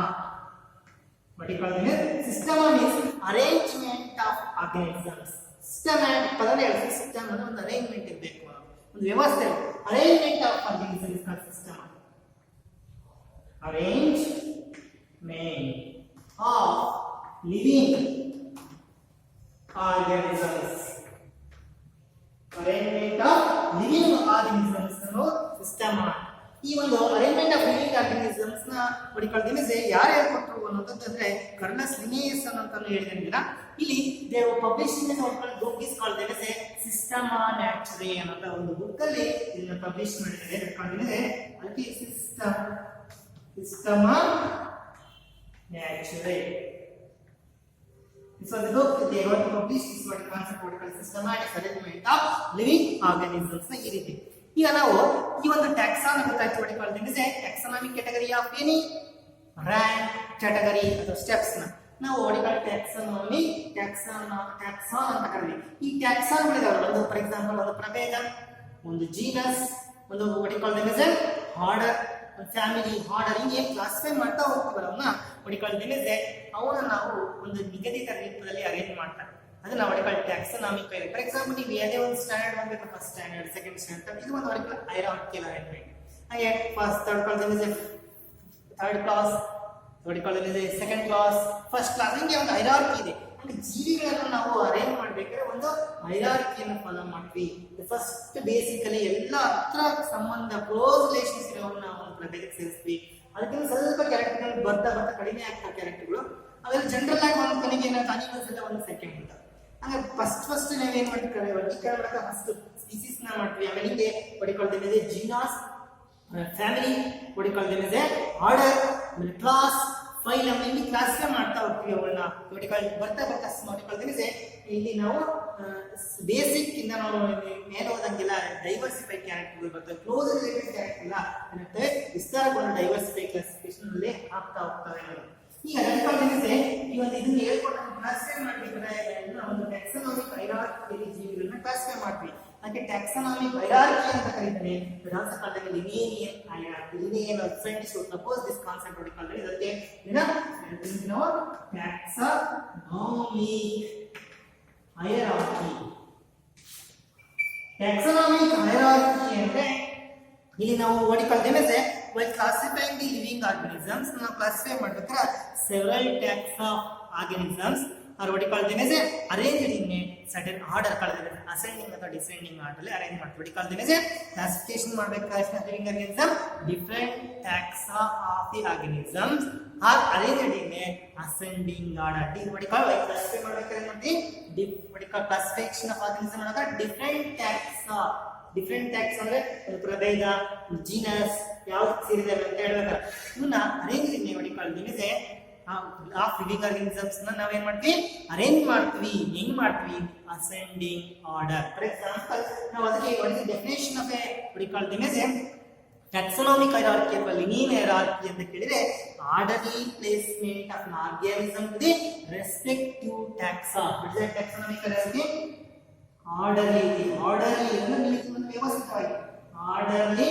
What you call it? Systema means arrangement of organisms. Systematic ಪದನೇ ಹೇಳುತ್ತೆ. ಸಿಸ್ಟಮ್ ಅಂದ್ರೆ ಒಂದು ಅರೇಂಜ್ಮೆಂಟ್ ಇರಬೇಕು, ಒಂದು ವ್ಯವಸ್ಥೆ. Arrangement of organism is called system. Arrangement of living organisms. Arrangement of living organisms ಅನ್ನೋ ಸಿಸ್ಟಮ್. ಈ ಒಂದು ಅರೇಂಜ್ಮೆಂಟ್ ಆಫ್ ಲಿವಿಂಗ್ ಆರ್ಗನಿಸಮ್ಸ್ ನ ನೋಡಿಕೊಳ್ಳೋದೇನಿದೆ ಯಾರು ಹೇಳ್ಕೊಟ್ರು ಅನ್ನೋದಂದ್ರೆ ಕರ್ನಸ್ ಲಿನೇಯಸ್ ಅನ್ನೋಂತಾನು ಹೇಳಿದ್ರೆ ಇಲ್ಲಿ they publish in book is called as Systema Naturae ಅನ್ನೋ ಒಂದು ಬುಕ್ ಅಲ್ಲಿ ಇದನ್ನ ಪಬ್ಲಿಷ್ ಮಾಡಿದ್ದಾರೆ. ಹೇಳ್ಕೊಂಡಿದೆ ಅದಕ್ಕೆ Systema Naturae. So the book they were published is what concept what called systematic arrangement of living organisms ನ ಈ ರೀತಿ. ಈಗ ನಾವು ಈ ಒಂದು ಟ್ಯಾಕ್ಸಾನ್ ಗೊತ್ತಾಯ್ತು what called is a taxonomic category of any rank category ಅಥವಾ steps ನ ನಾವು what called taxonomy taxon ಅಂತ ಕರೀತೀವಿ. ಈ ಟ್ಯಾಕ್ಸಾನ್ ಗಳಿದಾವೆ ಒಂದು ಫಾರ್ ಎಕ್ಸಾಂಪಲ್ ಒಂದು ಪ್ರಭೇದ, ಒಂದು ಜೀನಸ್, ಒಂದು what called is a order, ಒಂದು ಫ್ಯಾಮಿಲಿ ಆರ್ಡರ್ ಹಿಂಗೆ ಕ್ಲಾಸಿಫೈ ಮಾಡ್ತಾ ಹೋಗ್ತೀವಲ್ಲ ಅವನ್ನ ಒಡಿಕೊಳ್ಳೋದೇನಿದೆ ಅವನ್ನ ನಾವು ಒಂದು ನಿಗದಿತ ರೂಪದಲ್ಲಿ ಅರೇಂಜ್ ಮಾಡ್ತಾರೆ. ಅದನ್ನ ಒಡಿಕೊಳ್ಳೋ ಟ್ಯಾಕ್ಸಾನಮಿಕ್ ಇದೆ. ಫಾರ್ ಎಕ್ಸಾಂಪಲ್ ನೀವು ಯಾವುದೇ ಒಂದು ಸ್ಟ್ಯಾಂಡರ್ಡ್ ಬಂದ್ರೆ ಫಸ್ಟ್ ಸ್ಟ್ಯಾಂಡರ್ಡ್ ಸೆಕೆಂಡ್ ಸ್ಟ್ಯಾಂಡರ್ಡ್ ಇದು ಒಂದು ಒಡಿಕೊಳ್ಳೋ ಹೈರಾರ್ಕಿಯಲ್ ಅರೇಂಜ್ಮೆಂಟ್. ಹಾಗೆ ಫಸ್ಟ್ ಥರ್ಡ್ ಕ್ಲಾಸ್ ಒಡಿಕೊಳ್ಳೋದೇನಿದೆ ಸೆಕೆಂಡ್ ಕ್ಲಾಸ್ ಫಸ್ಟ್ ಕ್ಲಾಸ್ ಹಿಂಗೆ ಒಂದು ಹೈರಾರ್ಕಿ ಇದೆ. ಜೀವಿಗಳನ್ನು ನಾವು ಅರೇಂಜ್ ಮಾಡ್ಬೇಕಾದ್ರೆ ಒಂದು ಹೈರಾರ್ಕಿಯನ್ನು ಫಾಲೋ ಮಾಡ್ತೀವಿ. ಫಸ್ಟ್ ಬೇಸಿಕಲಿ ಎಲ್ಲ ಹತ್ರ ಸಂಬಂಧ ಕ್ಲೋಸ್ ರಿಲೇಷನ್ಸ್ ಇರೋವನ್ನ ನಾವು ಒಂದು ಪ್ರಭೇದಕ್ಕೆ ಸೇರಿಸ್ತೀವಿ. ಅದಕ್ಕಿಂತ ಸ್ವಲ್ಪ ಕ್ಯಾರೆಕ್ಟರ್ಗಳು ಬರ್ತಾ ಕಡಿಮೆ ಆಗ್ತಾ ಕ್ಯಾರೆಕ್ಟರ್ಗಳು ಅವೆಲ್ಲ ಜನರಲ್ ಆಗಿ ಒಂದು ಕೊನೆಗೆ ಏನಾದ್ರು ಅನಿಮಲ್ಸ್ ಎಲ್ಲ ಒಂದು ಸೆಕೆಂಡ್ ಅಂತ. ಹಂಗೆ ಫಸ್ಟ್ ನಾವೇನ್ ಮಾಡ್ತೀವಿ ವರ್ಗೀಕರಣ ಮಾಡಕ್ಕೆ ಫಸ್ಟ್ ಸ್ಪೀಸೀಸ್ ನ ಮಾಡ್ತೀವಿ. ಆಮೇಲೆ ಹಿಂಗೆ ಹೊಡಿಕೊಳ್ತೇವೆ ಜೀನಾಸ್, ಫ್ಯಾಮಿಲಿ ಹೊಡಿಕೊಳ್ತೇವೆ, ಆರ್ಡರ್, ಆಮೇಲೆ ಕ್ಲಾಸ್, ಫೈಲಮ್ ಇಲ್ಲಿ ಕ್ಲಾಸಿಫೈ ಮಾಡ್ತಾ ಹೋಗ್ತೀವಿ. ಅವನ್ನ ಬರ್ತಾ ನೋಡಿಕೊಳ್ತೇವೆ. ಇಲ್ಲಿ ನಾವು ಬೇಸಿಕ್ ಇಂದ ನಾವು ಮೇಲೆ ಹೋದಂಗೆಲ್ಲ ಡೈವರ್ಸಿಫೈಡ್ ಕ್ಯಾರೆಕ್ಟರ್ಗಳು ಬರ್ತವೆ. ಕ್ಲೋಸ್ ರಿಲೇಟೆಡ್ ಕ್ಯಾರೆಕ್ಟರ್ ಎಲ್ಲ ಏನಾಗ್ತವೆ ವಿಸ್ತಾರಗೊಂಡು ಡೈವರ್ಸಿಫೈ ಕ್ಲಾಸಿಫಿಕೇಶನ್ ಅಲ್ಲಿ ಆಗ್ತಾ ಹೋಗ್ತವೆ. ಈಗ ನೆನಪಾಗಿದೆ ಈ ಒಂದು ಇದನ್ನ ಹೇಳ್ಕೊಂಡು ಕ್ಲಾಸಿಫೈ ಮಾಡ್ಬೇಕಾದ್ರೆ ಒಂದು ಟ್ಯಾಕ್ಸಾನಮಿಕ್ ಹೈರಾರ್ಕಿ ಜೀವಿಗಳನ್ನ ಕ್ಲಾಸಿಫೈ ಮಾಡ್ತೀವಿ. ಅದಕ್ಕೆ ಟ್ಯಾಕ್ಸಾನಮಿಕ್ ಹೈರಾರ್ಕಿ ಅಂತ ಕರೀತಾರೆ. Also called Linnaean hierarchy. Linnaean friends would propose this concept what called ಇದಕ್ಕೆ ಟ್ಯಾಕ್ಸಾನಮಿಕ್ ಹೈರಾರ್ಕಿ. ಟ್ಯಾಕ್ಸಾನಮಿಕ್ ಹೈರಾರ್ಕಿ ಅಂದ್ರೆ ಇಲ್ಲಿ ನಾವು ಓಡಿಕೊಳ್ತೇವೆ while classifying the living organisms ನಾವು ಕ್ಲಾಸಿಫೈ ಮಾಡ್ಬೇಕಾದ್ರೆ several types of organisms are what called them as arranged in a certain order called ascending ಅಥವಾ descending order ಅಲ್ಲಿ arrange ಮಾಡ್ತೀವಿ. what called them as classification ಮಾಡಬೇಕಾದ್ರೆ living organism different taxa of the organisms are arranged in a ascending order. what called classify ಮಾಡಬೇಕಾದ್ರೆ ಏನು ಮಾಡ್ತೀವಿ what called classification of organism ಅನ್ನೋದು different tax ಅಂದ್ರೆ ಒಂದು ಪ್ರಭೇದ, ಜೀನಸ್ ಯಾವ್ದು ಸೇರಿದೆ ಅಂತ ಹೇಳ್ಬೇಕಾದ್ರೆ ಇವನ್ನ ಅರೇಂಜ್ ಹೊಡಿಕೊಳ್ತೀನಿ. ಆಫ್ ಲಿವಿಂಗ್ ಆರ್ಗನಿಸಮ್ಸ್ ನಾವೇನ್ ಮಾಡ್ತೀವಿ ಅರೇಂಜ್ ಮಾಡ್ತೀವಿ. ಹೆಂಗ್ ಮಾಡ್ತೀವಿ ಅಸೆಂಡಿಂಗ್ ಆರ್ಡರ್. ಫಾರ್ ಎಕ್ಸಾಂಪಲ್ ನಾವು ಅದಕ್ಕೆ ಡೆಫಿನೇಷನ್ ಆಫ್ ಹೊಡಿಕೊಳ್ತೀನಿ ಟ್ಯಾಕ್ಸಾನಮಿಕ್ ಹೈರಾರ್ಕಿ ಅಥವಾ ಲಿನಿಯನ್ ಹೈರಾರ್ಕಿ ಅಂತ ಕೇಳಿದ್ರೆ orderly placement of organism to the respective taxa. What is taxonomic hierarchy? Orderly ಅಂದ್ರೆ ವ್ಯವಸ್ಥಿತವಾಗಿ orderly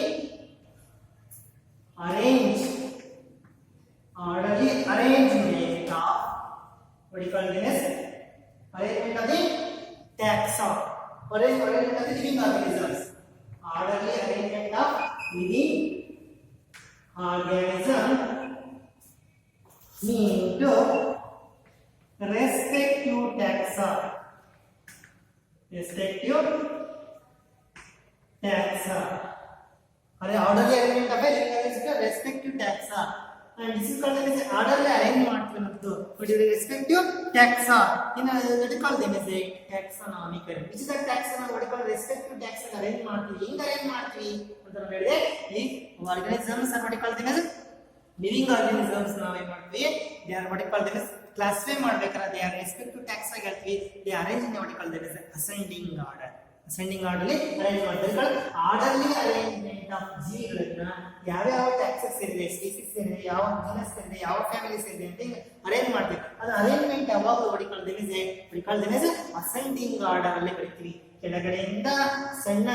arrangement of what you call this arrangement of the taxa, arrangement of the living organisms. Orderly arrangement of living organism mean to respective taxa. Orderly arrangement of a living organism respective taxa. And this is called as orderly arrangement but with respective taxa in what called them as a taxonomic. Which is a taxonomy what called respective taxa arrange ಮಾಡ್ತೀವಿ. ಹೆಂಗ್ arrange ಮಾಡ್ತೀವಿ ಅಂತ ಹೇಳಿದ್ರೆ ಈ organisms are what called them as living organisms ನಾವೇನ್ ಮಾಡ್ತೀವಿ they are what called them as classify ಮಾಡ್ಬೇಕಾದ್ರೆ they are respective taxa ಹೇಳ್ತೀವಿ. they arrange in what called them as ascending order. Ascending order ಅಲ್ಲಿ arrange ಮಾಡ್ತಾರೆ. Orderly arrangement of ಜೀವಿಗಳನ್ನ ಯಾವ್ಯಾವ taxes ಸೇರಿದೆ, species ಸೇರಿದೆ, ಯಾವ ಜೀನಸ್ ಸೇರಿದೆ, ಯಾವ ಫ್ಯಾಮಿಲಿ ಸೇರಿದೆ ಅಂತ ಅರೇಂಜ್ ಮಾಡ್ತೀವಿ. ಅದು ಅರೇಂಜ್ಮೆಂಟ್ ಯಾವಾಗ ಹೊಡಿಕೊಳ್ದೇನೆ ಅಸೆಂಡಿಂಗ್ ಆರ್ಡರ್ ಅಲ್ಲೇ ಬರೀತೀವಿ. ಕೆಳಗಡೆಯಿಂದ ಸಣ್ಣ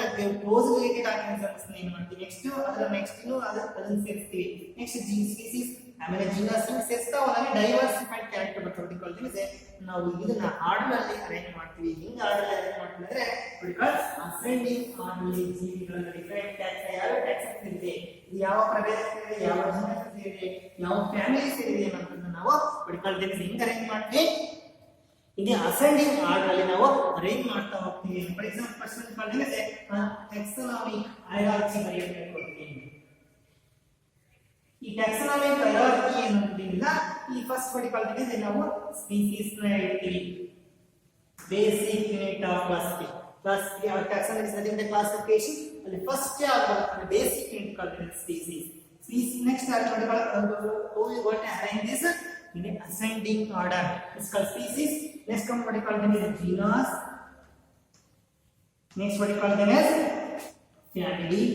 ಕ್ಲೋಸ್ ರಿಲೇಟೆಡ್ ಆರ್ಗನಿಸಮ್ಸ್ ಏನ್ ಮಾಡ್ತೀವಿ ನೆಕ್ಸ್ಟ್ ಅದನ್ನ ಸೇರಿಸ್ತೀವಿ. ನೆಕ್ಸ್ಟ್ ಸ್ಪೀಸೀಸ್ ಆಮೇಲೆ ಜೀನಸ್ ಸೇರಿಸ್ತಾ ಹೋದಾಗ ಡೈವರ್ಸಿಫೈಡ್ ಕ್ಯಾರೆಕ್ಟರ್ ಬರ್ತದೆ. ಹೊಡಿಕೊಳ್ತೀವಿ ನಾವು ಇದನ್ನ ಆರ್ಡರ್ ಅಲ್ಲಿ ಅರೇಂಜ್ ಮಾಡ್ತೀವಿ. ಹಿಂಗ್ ಆರ್ಡರ್ ಅಲ್ಲಿ ಅರೇಂಜ್ ಮಾಡ್ತೀವಿ ಅಂದ್ರೆ ಅಸೆಂಡಿಂಗ್ ಆರ್ಡರ್ಲಿ ಜೀವಿಗಳನ್ನ ಡಿಫರೆಂಟ್ ಟ್ಯಾಕ್ಸ್ ಯಾವ ಟ್ಯಾಕ್ಸ್ ಸೇರಿದೆ, ಯಾವ ಪ್ರಭೇದ ಸೇರಿದೆ, ಯಾವ ಜೀನಸ್ ಸೇರಿದೆ, ಯಾವ ಫ್ಯಾಮಿಲಿ ಸೇರಿದೆ ಅನ್ನೋದನ್ನ ನಾವು ಹೊಡಿಕೊಳ್ತೀವಿ. ಹಿಂಗ್ ಅರೇಂಜ್ ಮಾಡ್ತೀವಿ ಇಲ್ಲಿ ಅಸೆಂಡಿಂಗ್ ಆರ್ಡರ್ ಅಲ್ಲಿ ನಾವು ಅರೇಂಜ್ ಮಾಡ್ತಾ ಹೋಗ್ತೀವಿ. ಫಾರ್ ಎಕ್ಸಾಂಪಲ್ ಫಸ್ಟ್ ಒಂದು ಕಾಲ್ಡಿಂಗ್ ಟ್ಯಾಕ್ಸಾನಮಿಕ್ ಹೈರಾರ್ಕಿ ಬರೆಯಲು ಹೇಳ್ಕೊಡ್ತೀನಿ. ಈ ಟ್ಯಾಕ್ಸಾನಮಿಕ್ ಹೈರಾರ್ಕಿ ಏನಂತಿಲ್ಲ, ಈ ಫಸ್ಟ್ ಪರ್ಟಿಕ್ಯುಲರ್ ನಾವು ಸ್ಪೀಸೀಸ್ ನ ಹೇಳ್ತೀವಿ. Basic unit of classification. Taxonomy is nothing but classification. And the first basic unit called species. Species next how we got to arrange this in an ascending order. It's called species. Next come what we call them as genus. Next what we call them as family.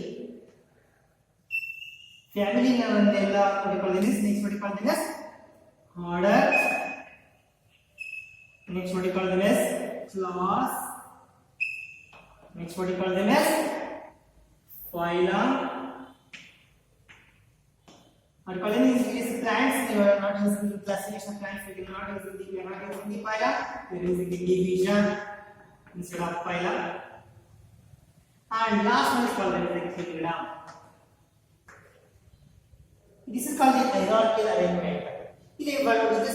Family navandella what we call them is next what we call them as order. Next what we call them as class. Next what you call them as phylum. Or call them is plants. We are not using the classification of plants. We are not using the phylum. We are using the division instead of phylum. And last one is called the kingdom. This is called the hierarchical arrangement. This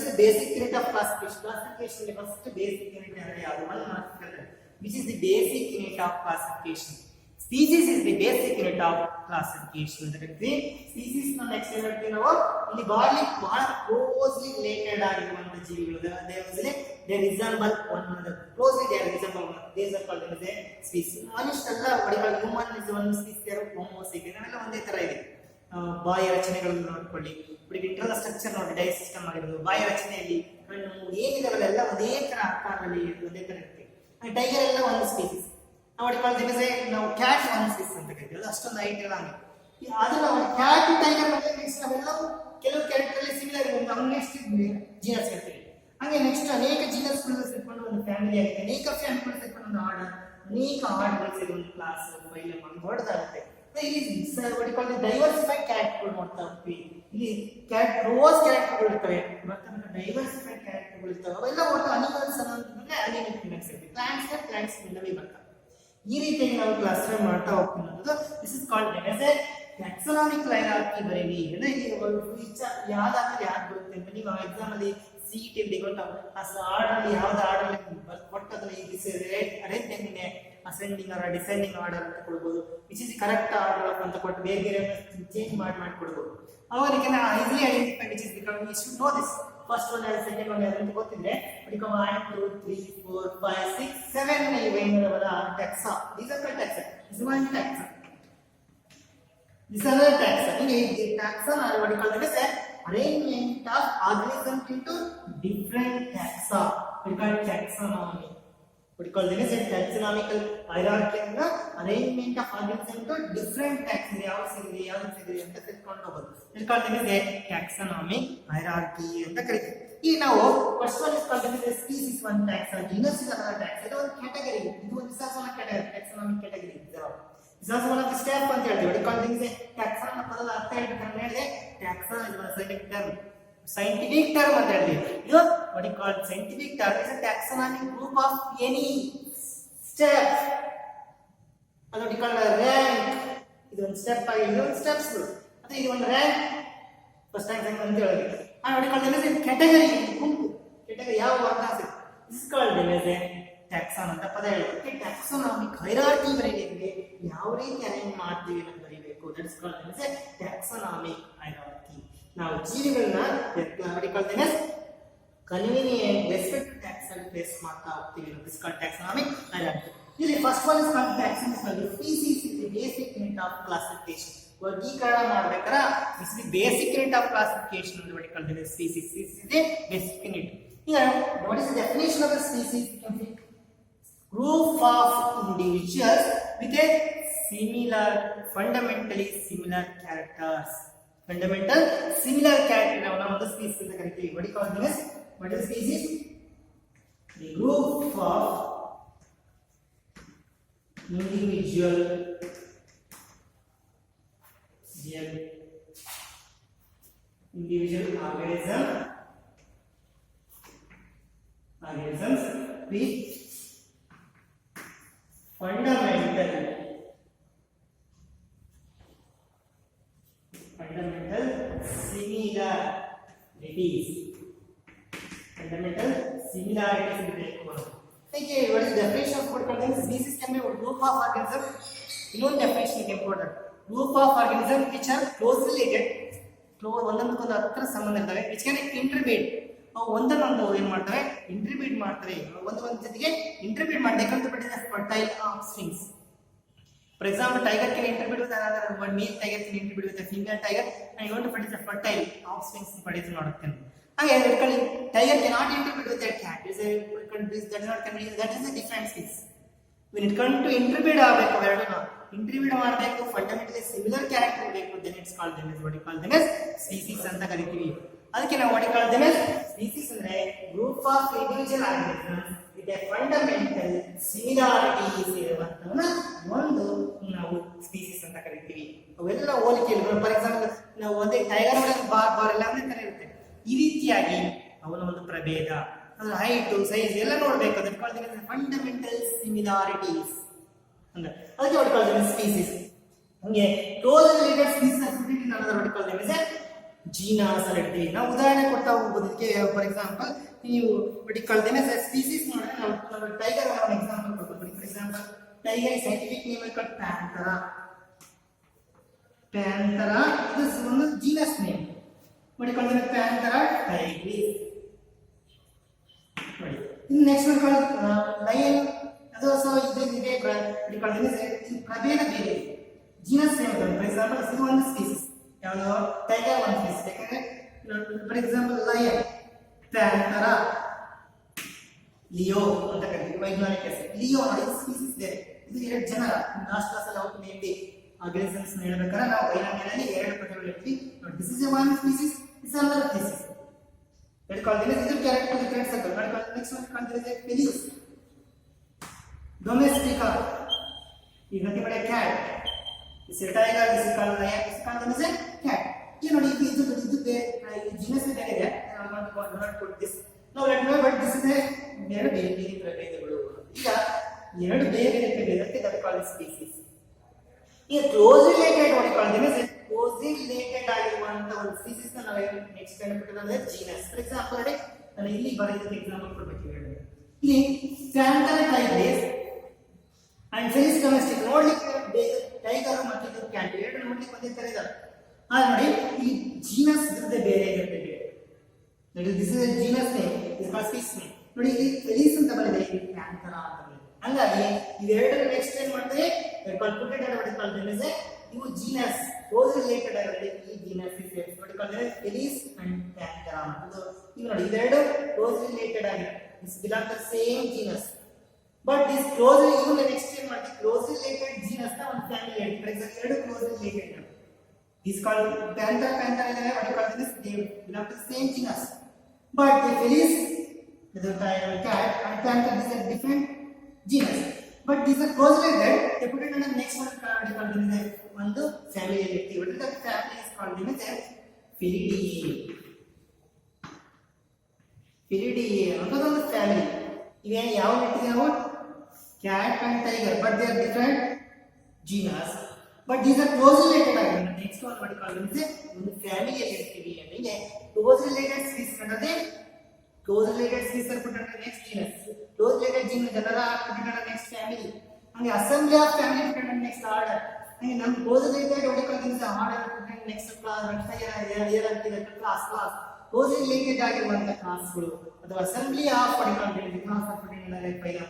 is basic unit of classification. Classification is the first basic unit which is the basic unit of classification. Species is the basic unit of classification. Species na next ಹೇಳ್ತೀವಿ ನಾವು. ಇಲ್ಲಿ ಬಹಳ closely related ಆಗಿರುವಂತ ಜೀವಿಗಳು. They resemble one another. Closely they resemble one another. These are called as a species. ಅನಿಷ್ಟಲ್ಲ ಹೊಡಿಗಳು human is one species, there homo sapiens ಅವೆಲ್ಲ ಒಂದೇ ತರ ಇದೆ. ಬಾಯ ರಚನೆಗಳನ್ನು ನೋಡ್ಕೊಳ್ಳಿ, ಇಂಟರ್ನಲ್ ಸ್ಟ್ರಕ್ಚರ್ ನೋಡಿ, ಡೈಜೆಸ್ಟಮ್ ಆಗಿರೋದು, ಬಾಯ ರಚನೆಯಲ್ಲಿ ಕಣ್ಣು ಏನಿದಾವಲ್ಲ ಎಲ್ಲ ಒಂದೇ ತರ ಆಕಾರದಲ್ಲಿ ಒಂದೇ ತರ ಇರುತ್ತೆ. ಟೈಗರ್ ಎಲ್ಲ ಒಂದು ಸ್ಪೀಸೀಸ್. ನಾವು ಕ್ಯಾಟ್ ಒಂದು ಸ್ಪೀಸೀಸ್ ಅಂತ ಕರಿತೀವಿ. ಅಷ್ಟೊಂದು ಹೈಟ್ ಎಲ್ಲ ಹಂಗೆ. ಆದ್ರೆ ನಾವು ಕ್ಯಾಟ್ ಟೈಗರ್ ಮತ್ತೆ ನೆಕ್ಸ್ಟ್ ನಾವೆಲ್ಲ ಕೆಲವು ಕ್ಯಾರೆಕ್ಟರ್ ಅಲ್ಲಿ ಸಿಮಿಲರ್ ಇರುತ್ತೆ. ನಾವು ನೆಕ್ಸ್ಟ್ ಜೀನಸ್ ಹೇಳ್ತೀವಿ. ಹಾಗೆ ನೆಕ್ಸ್ಟ್ ಅನೇಕ ಜೀನಸ್ಗಳು ಸೇರ್ಕೊಂಡು ಒಂದು ಫ್ಯಾಮಿಲಿ ಆಗುತ್ತೆ. ಅನೇಕ ಫ್ಯಾಮಿಲಿಗಳು ಸೇರ್ಕೊಂಡು ಒಂದು ಆರ್ಡರ್, ಅನೇಕ ಆರ್ಡರ್ಗಳು ಸೇರಿ ಒಂದು ಕ್ಲಾಸ್ ಫೈಲಮ್ ಒಂದು ಹೊಡೆದಾಗುತ್ತೆ. ಇಲ್ಲಿ ಡೈವರ್ಸಿಫೈಡ್ ಕ್ಯಾರೆಕ್ಟರ್ಗಳು ನೋಡ್ತಾ ಹೋಗ್ತೀವಿ. ಇಲ್ಲಿ ರೋಸ್ ಕ್ಯಾರೆಕ್ಟರ್ಗಳು ಇರ್ತವೆ, ಡೈವರ್ಸಿಫೈಡ್ ಕ್ಯಾರೆಕ್ಟರ್ಗಳು ಇರ್ತವೆ. ಅವೆಲ್ಲ ಒಟ್ಟು ಅನಿಮಲ್ಸ್ ಅನ್ನೋದ್ರೆ ಅನಿಮಲ್ ಕಿಂಗ್ಡಮ್ಸ್ ಇರ್ತವೆ. ಪ್ಲಾಂಟ್ಸ್ ಕಿಂಗ್ಡಮ್ ಬರ್ತವೆ. ಈ ರೀತಿಯಾಗಿ ನಾವು ಕ್ಲಾಸಿಫೈ ಮಾಡ್ತಾ ಹೋಗ್ತೀವಿ ಅನ್ನೋದು. This is called as a taxonomic hierarchy ಬರೀರಿ. ಅಂದ್ರೆ ಇಲ್ಲಿ ಯಾವ್ದಾದ್ಮೇಲೆ ಯಾವ್ದು ಬರುತ್ತೆ ಅಂತ ನೀವು ಎಕ್ಸಾಮ್ ಅಲ್ಲಿ ಸೀಟ್ ಇಲ್ಲಿ ಗೊತ್ತಾಗ ಆರ್ಡರ್ ಅಲ್ಲಿ ಯಾವ್ದು ಆರ್ಡರ್ ಒಟ್ಟು ಅದನ್ನ arrangement ascending or descending order ಅಂತ ಕೊಡ್ಬೋದು. ವಿಚ್ ಇಸ್ ಕರೆಕ್ಟ್ ಆರ್ಡರ್ ಅಂತ ಕೊಟ್ಟು ಬೇರೆ ಬೇರೆ ಚೇಂಜ್ ಮಾಡಿ ಕೊಡ್ಬೋದು. ಅವಾಗ easily identify which is become you should know this. First one ಯಾರು, ಸೆಕೆಂಡ್ ಒನ್ ಯಾರು ಅಂತ ಗೊತ್ತಿದ್ರೆ 1 2 3 4 5 6 7 ಇವೇನವಲ್ಲ ಟ್ಯಾಕ್ಸಾ. These are called taxa. This is one taxa. This is another taxa. In the taxa are what you call them as arrangement of organisms into different taxa. We call it taxonomy. What you call them as a taxonomical hierarchy and arrangement of organisms into different taxa. ಯಾವ ಸಿಗಲಿ ಅಂತ ತಿಳ್ಕೊಂಡು ಹೋಗೋದು. We call them as a taxonomic hierarchy ಅಂತ ಕರೀತೀವಿ. ಈಗ ನಾವು first one is called as species one taxa, genus is another taxa. ಇದು ಒಂದು ಕ್ಯಾಟಗರಿ. ಇದು ಒಂದು ವಿಶಾಸನ ಕ್ಯಾಟಗರಿ, taxonomic category. ವಿಶಾಸನ ಒಂದು ಸ್ಟೆಪ್ ಅಂತ ಹೇಳ್ತೀವಿ. We call them as taxon ಪದದ ಅರ್ಥ ಹೇಳ್ಬೇಕಂದ್ರೆ ಹೇಳಿದೆ taxon is one scientific term ಅಂತ ಹೇಳ್ತೀವಿ. ಇದು what you call scientific term is a taxonomic group of any step. ಅದು what you call rank. ಇದು ಒಂದು ಸ್ಟೆಪ್ ಆಗಿ ಇದು ಒಂದು ಸ್ಟೆಪ್ಸ್ ಅಂದ್ರೆ ಇದು ಒಂದು ರ್ಯಾಂಕ್ ಫಸ್ಟ್ ರ್ಯಾಂಕ್ ಅಂತ ಹೇಳಿದ್ವಿ. ಆ what you call them as a category, ಗುಂಪು. category ಯಾವ ವರ್ಗ ಇದೆ. this is called them as a taxon ಅಂತ ಪದ ಹೇಳ್ತೀವಿ. taxonomic hierarchy ಬರೀಲಿಕ್ಕೆ ಯಾವ ರೀತಿ ಅರೇಂಜ್ ಮಾಡ್ತೀವಿ ಅಂತ ಬರೀಬೇಕು. that is called them as a taxonomic hierarchy. ನಾವು ಜೀವಿಗಳನ್ನ what you call them as convenient respect to taxon place ಮಾಡ್ತಾ ಹೋಗ್ತೀವಿ. this is called taxonomic hierarchy. ಇಲ್ಲಿ first one is called taxon. species is the basic unit of classification. ವರ್ಗೀಕರಣ ಮಾಡ್ಬೇಕಾದ್ರೆ this is the basic unit of classification. what you call them as species. this is the basic unit. Here what is the definition of a species? You can see group of individuals with a fundamentally similar characters. Fundamental similar character ನಾವು ಒಂದು species ಅಂತ ಕರಿತೀವಿ. what do you call them as? what is species? The group of individual organisms with fundamental similarities. fundamental similarities between them. Okay, what is the definition of what called as species can be a group of organism. Known definition is important. Group of organism which are close related, ಒಂದೊಂದಕ್ಕೊಂದು ಹತ್ರ ಸಂಬಂಧ ಇರ್ತವೆ, which can intermediate. ಅವು ಒಂದನ್ನೊಂದು ಏನು ಮಾಡ್ತವೆ, intermediate ಮಾಡ್ತವೆ. ಒಂದು ಜೊತೆಗೆ ಇಂಟರ್ಮೀಡಿಯೇಟ್ ಮಾಡಬೇಕಂತ fertile strings. For example, tiger can interbreed with another one, male tiger can interbreed with a female tiger, and you want to produce a fertile offsprings produce nodukken. Again, tiger cannot interbreed with a cat. That is not convenient. That is a different case. When it comes to interbreed, interbreed ಮಾಡಬೇಕು, fundamentally similar character ಬೇಕು, then it's called them as what you call them as species ಅಂತ ಕರಿತೀವಿ. ಅದಕ್ಕೆ ನಾವು what you call them as species ಅಂದ್ರೆ group of individual organisms with a fundamental similarities ಇರುವಂತವನ್ನ ಒಂದು ನಾವು species ಅಂತ ಕರಿತೀವಿ. ಅವೆಲ್ಲ ಹೋಲಿಕೆಗಳು, ಫಾರ್ ಎಕ್ಸಾಂಪಲ್ ನಾವು ಒಂದೇ ಟೈಗರ್ ಬಾರ್ ಎಲ್ಲ ಒಂದೇ ತರ ಇರುತ್ತೆ. ಈ ರೀತಿಯಾಗಿ ಅವನ ಒಂದು ಪ್ರಭೇದ, ಅದರ ಹೈಟ್, ಸೈಜ್ ಎಲ್ಲ ನೋಡ್ಬೇಕು. ಅದಕ್ಕೆ ಕಾಲ್ತೀವಿ ಫಂಡಮೆಂಟಲ್ ಸಿಮಿಲಾರಿಟೀಸ್ ಅಂದ್ರೆ, ಅದಕ್ಕೆ what call them ಸ್ಪೀಸೀಸ್. ಹಂಗೆ ಕ್ಲೋಸ್ ರಿಲೇಟೆಡ್ ಸ್ಪೀಸೀಸ್ ಆಕ್ಟಿವಿಟಿ ನಾವು what call them ಜೀನಸ್ ಅಂತ ಹೇಳ್ತೀವಿ. ನಾವು ಉದಾಹರಣೆ ಕೊಡ್ತಾ ಹೋಗೋದಕ್ಕೆ, ಫಾರ್ ಎಕ್ಸಾಂಪಲ್ ನೀವು what call them ಸ್ಪೀಸೀಸ್ ನೋಡಿದ್ರೆ ನಾವು ಟೈಗರ್ ಒಂದು ಎಕ್ಸಾಂಪಲ್ ಕೊಡ್ತೀವಿ. For example tiger scientific name called Panthera. Panthera ಇದು ಒಂದು genus name. what call them Panthera tigris. ನೋಡಿ, ಇನ್ನು ನೆಕ್ಸ್ಟ್ ಒಂದು ಕಾಲ್ಡ್ ಲಯನ್. ಅದು ಸಹ ಇದೆ what call them ಪ್ರಭೇದ ಬೇರೆ, ಜೀನಸ್ ನೇಮ್. ಫಾರ್ ಎಕ್ಸಾಂಪಲ್ ಇದು ಒಂದು ಸ್ಪೀಸೀಸ್, ಯಾವುದು ಟೈಗರ್ ಒಂದು ಸ್ಪೀಸೀಸ್. ಯಾಕಂದ್ರೆ ಫಾರ್ ಎಕ್ಸಾಂಪಲ್ ಲಯನ್, ಪ್ಯಾಂಥರಾ, ಲಿಯೋ ಅಂತ ಕರೀತೀವಿ ವೈಜ್ಞಾನಿಕ ಹೆಸರು. ಲಿಯೋ ನೋಡಿ ಸ್ಪೀಸೀಸ್ ಇದೆ. ಇದು ಎರಡು ಜನರ ಲಾಸ್ಟ್ ಕ್ಲಾಸ್ ಅಲ್ಲಿ ಔಟ್ ನೇಮ್ ದಿ ಆರ್ಗನಿಸಮ್ಸ್ ಹೇಳಬೇಕಾದ್ರೆ ನಾವು ವೈಜ್ಞಾನಿಕದಲ್ಲಿ ಎರಡು ಪದಗಳು ಹೇಳ್ತೀವಿ. ನೋಡಿ, this is A one species, this is another species. what call them ಇದು character different circle. what call next one called there is a felis domestica is nothing but a cat. this is a tiger, this is called lion, this is called them as a cat. you know ಇದು genus ಇದೆ. I want to put this now. let me know, but this is a ಎರಡು ಬೇರೆ ಬೇರೆ ಪ್ರಭೇದಗಳು. ಈಗ ಎರಡು ಬೇರೆ ಬೇರೆ ಪ್ರಭೇದಕ್ಕೆ that called species. ಈಗ close related what call them as close related ಆಗಿರುವಂತ ಒಂದು ಸ್ಪೀಸೀಸ್ ನ ನಾವು ನೆಕ್ಸ್ಟ್ ಕಂಡುಹಿಡಿಯೋದು ಜೀನಸ್. ಫಾರ್ ಎಕ್ಸಾಂಪಲ್ ನೋಡಿ, ನಾನು ಇಲ್ಲಿ ಬರೆದಿದ್ದ ಎಕ್ಸಾಂಪಲ್ ಕೊಡಬೇಕು. ಹೇಳಿ ಇಲ್ಲಿ ಪ್ಯಾಂಥರಾ ಟೈಗ್ರಿಸ್ ಅಂಡ್ ಫೆಲಿಸ್ ಡೊಮೆಸ್ಟಿಕ್ ನೋಡ್ಲಿಕ್ಕೆ ಟೈಗರ್ ಮತ್ತು ಇದು ಕ್ಯಾಟ್ ಎರಡು ನೋಡ್ಲಿಕ್ಕೆ ಒಂದೇ ತರ ಇದಾವೆ. ಆದ್ರೆ ನೋಡಿ, ಈ ಜೀನಸ್ ಇರುತ್ತೆ ಬೇರೆ ಇರುತ್ತೆ. This is A genus name, this called species name. ನೋಡಿ, ಇಲ್ಲಿ ಫೆಲಿಸ್ ಅಂತ ಬರೆದಿದೆ, ಇಲ್ಲಿ ಪ್ಯಾಂಥರಾ ಅಂತ ಬರೆದಿದೆ. ಹಂಗಾಗಿ ಇವೆರಡರ ನೆಕ್ಸ್ಟ್ ಏನ್ ಮಾಡ್ತಾರೆ, put it what call them as ಇವು ಜೀನಸ್ ಕ್ಲೋಸ್ ರಿಲೇಟೆಡ್ ಆಗಿರುತ್ತೆ. ಈ genus is what call them Felis and Panthera. ಇದು ನೋಡಿ, ಇವೆರಡು ಕ್ಲೋಸ್ ರಿಲೇಟೆಡ್ ಆಗಿದೆ. this belong to same genus, but this close even next ಏನ್ ಮಾಡ್ತೀವಿ, ಕ್ಲೋಸ್ ರಿಲೇಟೆಡ್ ಜೀನಸ್ ನ ಒಂದು ಫ್ಯಾಮಿಲಿ ಹೇಳ್ತೀವಿ. ಫಾರ್ ಎಕ್ಸಾಂಪಲ್ ಎರಡು close related this called panther is what you call this, they belong to the same genus, but the felis is a cat and panther is a different genus, but these are close related. They put it in the next one called ಒಂದು family ಹೇಳ್ತೀವಿ. what is that family is called them as Felidae. Felidae ಅನ್ನೋದೊಂದು family. ಇವೆ ಯಾವ ಇಟ್ಟಿದೆ ನಾವು, cat and tiger, but they are different genus, but these are close related ಆಗಿರುತ್ತೆ. Next one what call them ಒಂದು family ಅಲ್ಲಿ ಇರ್ತೀವಿ. ಅಂದ್ರೆ close related species ಅನ್ನೋದೇ close related species are put under next genus, close related genus ಜನರ put under next family, ಹಂಗೆ assembly of family put under next order. ಹಂಗೆ ನಮ್ಮ close related what call them order put under next class, class close related ಆಗಿರುವಂತ ಕ್ಲಾಸ್ಗಳು ಅಥವಾ assembly of what call them class of put under phylum,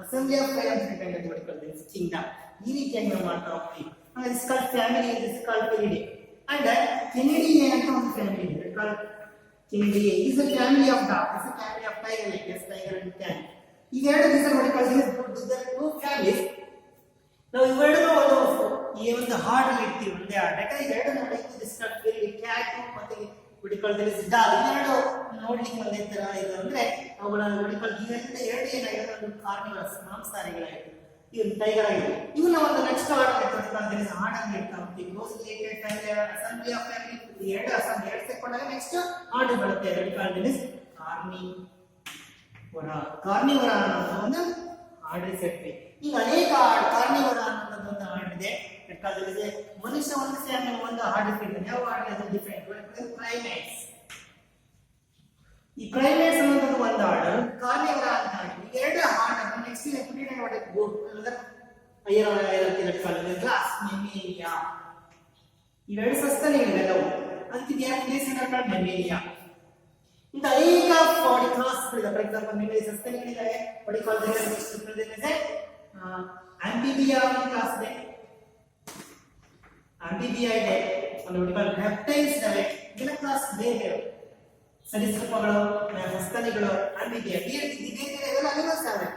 assembly of phylum put under what call them kingdom. ಈ ರೀತಿಯಾಗಿ ನಾವು ಮಾಡ್ತಾ ಹೋಗ್ತೀವಿ. this is called family, this is called Felidae. and Canidae ಅಂತ ಒಂದು ಫ್ಯಾಮಿಲಿ ಇದೆ, called Canidae. is a family of dog, is a family of tiger, like yes, tiger and cat. ಇವೆರಡು these are what called there are two families. ನಾವು ಇವೆರಡನ್ನು ಈ ಒಂದು hard ಅಲ್ಲಿ ಇರ್ತೀವಿ, ಒಂದೇ ಹಾರ್ಡ್. ಯಾಕಂದ್ರೆ ಇವೆರಡು ನೋಡಲಿಕ್ಕೆ this called Felidae, cat ಮತ್ತೆ what called there is dog. ಇವೆರಡು ನೋಡ್ಲಿಕ್ಕೆ ಒಂದೇ ತರ ಇದೆ. ಅಂದ್ರೆ ಅವುಗಳ what called ಇವೆರಡು ಏನಾಗಿದೆ, ಒಂದು ಕಾರ್ನಿವರಸ್ ಮಾಂಸಾಹಾರಿಗಳಾಗಿದೆ. ಇದು ಟೈಗರ್ ಆಗಿದೆ. ಇವನ್ನ ಒಂದು ನೆಕ್ಸ್ಟ್ ಆರ್ಡರ್ ಇರ್ತದೆ, ಆರ್ಡರ್ ಇರ್ತಾ ಹೋಗ್ತೀವಿ. Close related family, assembly of family, ಎರಡು ಅಸೆಂಬ್ಲಿ ಎರಡು ತಗೊಂಡಾಗ ನೆಕ್ಸ್ಟ್ ಆರ್ಡರ್ ಬರುತ್ತೆ. ಕಾರ್ನಿವರ ಅನ್ನೋದು ಒಂದು ಆರ್ಡರ್ ಸೆಟ್ವಿ. ಈಗ ಅನೇಕ ಕಾರ್ನಿವರ ಅನ್ನೋದು ಒಂದು ಆರ್ಡರ್ ಇದೆ. ಮನುಷ್ಯ ಒಂದು ಫ್ಯಾಮಿಲಿ ಒಂದು ಆರ್ಡರ್ ಇರ್ತದೆ. ಯಾವ ಆರ್ಡರ್ ಅದು ಡಿಫರೆಂಟ್ ಪ್ರೈಮೇಟ್ಸ್. ಈ ಪ್ರೈಮೇಟ್ಸ್ ಅನ್ನೋದು ಒಂದು ಆರ್ಡರ್, ಕಾರ್ನಿವರ ಅಂತ ಆರ್ಡರ್. ಈ ಎರಡು ಆರ್ಡರ್ ನೆಕ್ಸ್ಟ್ ಎಪಿಟೇಟ್ ಮಾಡಬೇಕು. Higher hierarchy class Mammalia. ಇವೆರಡು ಸಸ್ತನಿಗಳಿವೆಲ್ಲವು. ಅದಕ್ಕೆ ಯಾವ ಪ್ಲೇಸ್ ಅಂತ ಮೆಮೇಲಿಯಾ. ಇಂತ ಅನೇಕ ಬಾಡಿ ಕ್ಲಾಸ್ಗಳಿವೆ. ಫಾರ್ ಎಕ್ಸಾಂಪಲ್ ನಿಮಗೆ ಸಸ್ತನಿಗಳಿವೆ. ಬಾಡಿ ಕಾಲ್ಸ್ ಆಂಫಿಬಿಯಾ ಕ್ಲಾಸ್ ಇದೆ, ಆಂಫಿಬಿಯಾ ಇದೆ, ರೆಪ್ಟೈಲ್ಸ್ ಇದಾವೆ. ಇದೆಲ್ಲ ಕ್ಲಾಸ್ ಬೇರೆ ಸರೀಸೃಪಗಳು, ಸಸ್ತನಿಗಳು, ಆಂಫಿಬಿಯಾ ಇವೆಲ್ಲ ಅನಿಮಲ್ಸ್ ಇದಾವೆ.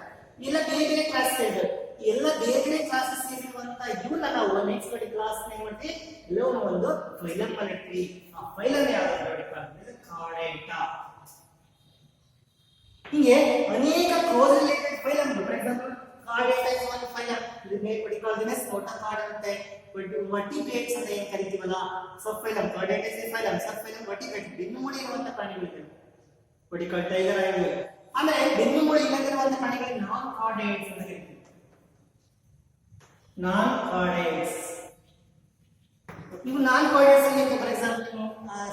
ಎಲ್ಲ ಬೇರೆ ಬೇರೆ ಕ್ಲಾಸ್ ಇದೆ. ಎಲ್ಲ ಬೇರೆ ಬೇರೆ ಕ್ಲಾಸಸ್ ಸೇರಿರುವಂತ ಇವನ್ನ ನಾವು ನೆಕ್ಸ್ಟ್ ಬಾಡಿ ಕ್ಲಾಸ್ ಏನ್ ಮಾಡ್ತೀವಿ, ಎಲ್ಲವೂ ಒಂದು ಫೈಲಮ್ ಅಲ್ಲಿ ಇರ್ತೀವಿ. ಆ ಫೈಲಮ್ ಯಾವ್ದು ಕಾರ್ಡೇಟಾ. ಹೀಗೆ ಅನೇಕ ಕ್ಲೋಸ್ ರಿಲೇಟೆಡ್ ಫೈಲಮ್ಗಳು. For example Chordata is one phylum. ಇದು ಬೇರೆ ಬಾಡಿ ಕಾಲ್ಸ್ ನೋಟಾಕಾರ್ಡ್ ಅಂತೆ, ವರ್ಟಿಬ್ರೇಟ್ಸ್ ಅಂತ ಏನ್ ಕರಿತೀವಲ್ಲ, sub phylum. Chordata is phylum, sub phylum vertebrate. ಬೆನ್ನುಮೂಳೆ ಇರುವಂತ ಪ್ರಾಣಿಗಳಿವೆ, ವರ್ಟಿಕಲ್ ಟೈಗರ್ ಆಗಿವೆ. ಆಮೇಲೆ ಬೆನ್ನುಮೂಳೆ ಇಲ್ಲದಿರುವಂತ ಪ್ರಾಣಿಗಳಿಗೆ ನಾನ್ ಕಾರ್ಡೇಟ್ಸ್ ಅಂತ ಕರಿತೀವಿ. Non chordates. ಇವು ನಾನ್ ಕಾರ್ಡೇಟ್ಸ್ ಅಲ್ಲಿ for example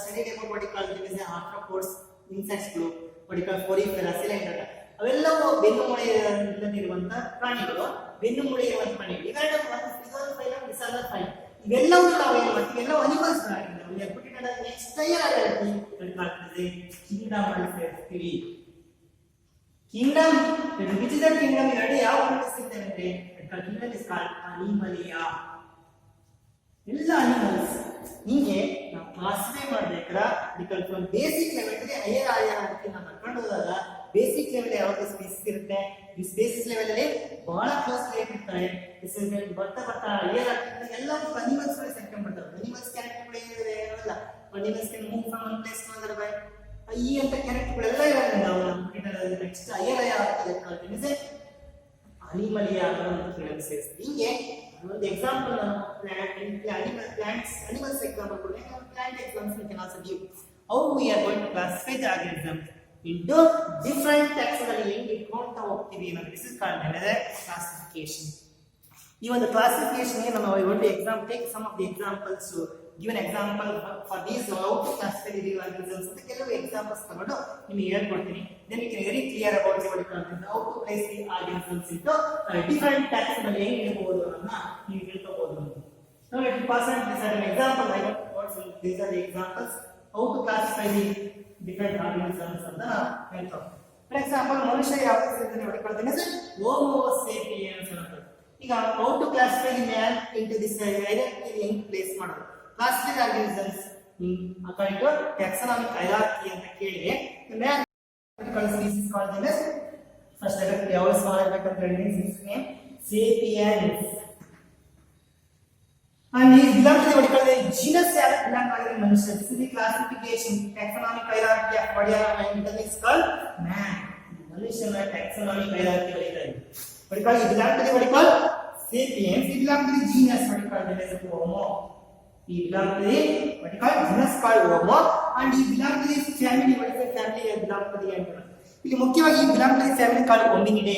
study about body calls arthropods, ಇನ್ಸೆಕ್ಟ್ಸ್ಗಳು, ಬಾಡಿಕಲ್ ಫೋರಿಫೆರಾ, ಸಿಲಿಂಡರ್, ಅವೆಲ್ಲವೂ ಬೆನ್ನುಮೂಳೆ ಇಲ್ಲದಿರುವಂತ ಪ್ರಾಣಿಗಳು, ಬೆನ್ನುಮೂಳೆ ಇರುವಂತ ಪ್ರಾಣಿಗಳು. ಇವೆರಡು ಇದೊಂದು ಫೈಲಮ್, ಡಿಸಾರ್ಡರ್ ಫೈಲಮ್. ಇವೆಲ್ಲವೂ ನಾವು ಏನು ಮಾಡ್ತೀವಿ, ಎಲ್ಲವೂ ಅನಿಮಲ್ಸ್ ಗಳಾಗಿದ್ದಾವೆ. ನೆಕ್ಸ್ಟ್ ಆಗ್ತದೆ ಕಿಂಗ್ಡಮ್ ಅಲ್ಲಿ ಸೇರಿಸ್ತೀವಿ. Kingdom, which is the kingdom? ಎರಡು ಯಾವ ಕಲ್ಪಿಸಿದ್ದೇವೆ ಅಂದ್ರೆ ಕಿಂಗ್ಡಮ್ ಇಸ್ ಕಾಲ್ಡ್ ಅನಿಮಲಿಯಾ. ಎಲ್ಲ ಅನಿಮಲ್ಸ್. ಹೀಗೆ ನಾವು ಕ್ಲಾಸಿಫೈ ಮಾಡ್ಬೇಕಾದ್ರೆ ಬೇಸಿಕ್ ಲೆವೆಲ್ ಹೈಯರ್ ಹೈರಾರ್ಕಿ ನಾವು ಕರ್ಕೊಂಡು ಹೋದಾಗ ಬೇಸಿಕ್ ಲೆವೆಲ್ ಯಾವಾಗ ಸ್ಪೇಸಿಸ್ ಇರುತ್ತೆ, ಈ ಸ್ಪೇಸಿಸ್ ಲೆವೆಲ್ ಅಲ್ಲಿ ಬಹಳ ಕ್ಲೋಸ್ ರಿಲೇಟ್ ಇರ್ತಾರೆ. ಬರ್ತಾ ಬರ್ತಾ ಹೈಯರ್ ಎಲ್ಲ ಅನಿಮಲ್ಸ್ ಗಳು ಸೆಲೆಕ್ಟ್ ಮಾಡ್ತಾರೆ. ಅನಿಮಲ್ಸ್ ಕ್ಯಾರೆಕ್ಟರ್ಗಳು ಏನಿದೆ ಇರಲ್ಲ. Animals can move from one place to other by ಈ ಅಂತ ಕ್ಯಾರೆಕ್ಟರ್ಗಳೆಲ್ಲ ಇರೋಲ್ಲ. ನಾವು ನಮ್ಮ ನೆಕ್ಸ್ಟ್ ಹೈಯರ್ ಹೈರಾರ್ಕಿ ಅನಿಮಲಿಯಾ ಅಂತ ಸೇರಿಸ್ತೀವಿ. ಹೀಗೆ ಒಂದು ಎಕ್ಸಾಂಪಲ್ ನಾನು animals example ಕೊಡ್ತೀನಿ. Plant examples we can also give. How we are going to classify the organisms into different taxonomy ಹೆಂಗೆ ಇಟ್ಕೊಂತ ಹೋಗ್ತೀವಿ ಅನ್ನೋದು this is called another classification. ಈ ಒಂದು ಕ್ಲಾಸಿಫಿಕೇಶನ್ ಗೆ ನಾವು ಒಂದು example take some of the examples, give an example for these how to classify the organisms ಅಂತ ಕೆಲವು ಎಕ್ಸಾಂಪಲ್ಸ್ ತಗೊಂಡು ನಿಮಗೆ ಹೇಳ್ಕೊಡ್ತೀನಿ. then you can very clear about what it contains, how to place the organisms into different taxonomy ಹೆಂಗೆ ಇರಬಹುದು ಅನ್ನೋದನ್ನ ನೀವು ತಿಳ್ಕೋಬಹುದು. now let me pass on this as an example. I want what these are the examples how to classify the different organisms ಅಂತ ಹೇಳ್ತಾರೆ. for example ಮನುಷ್ಯ ಯಾವ ರೀತಿಯಲ್ಲಿ ಹೊಡಿಕೊಳ್ತಾನೆ ಹೋಮೋ ಸೇಪಿಯನ್ಸ್ ಅಂತ. ಈಗ how to classify the man into this hierarchy ಹೆಂಗೆ place ಮಾಡೋದು, classify the organisms according to taxonomic hierarchy ಅಂತ ಕೇಳಿದ್ರೆ man species called them as first letter ಯಾವ ಸ್ಮಾಲ್ ಇರಬೇಕಂತ ಹೇಳಿದ್ರೆ his name sapiens and he belongs to what called the genus ಯಾರು belong ಆಗಿದ್ರೆ ಮನುಷ್ಯ. this is the classification taxonomic hierarchy of body and that is called man. ಮನುಷ್ಯನ taxonomic hierarchy ಬರೀತಾರೆ. what called he belong to the what called sapiens, he belong to the genus what called them as homo. he belong to the what called genus called homo and he belong to the family. what is the family he belong to the animal. ಇಲ್ಲಿ ಮುಖ್ಯವಾಗಿ he belong to the family called hominidae.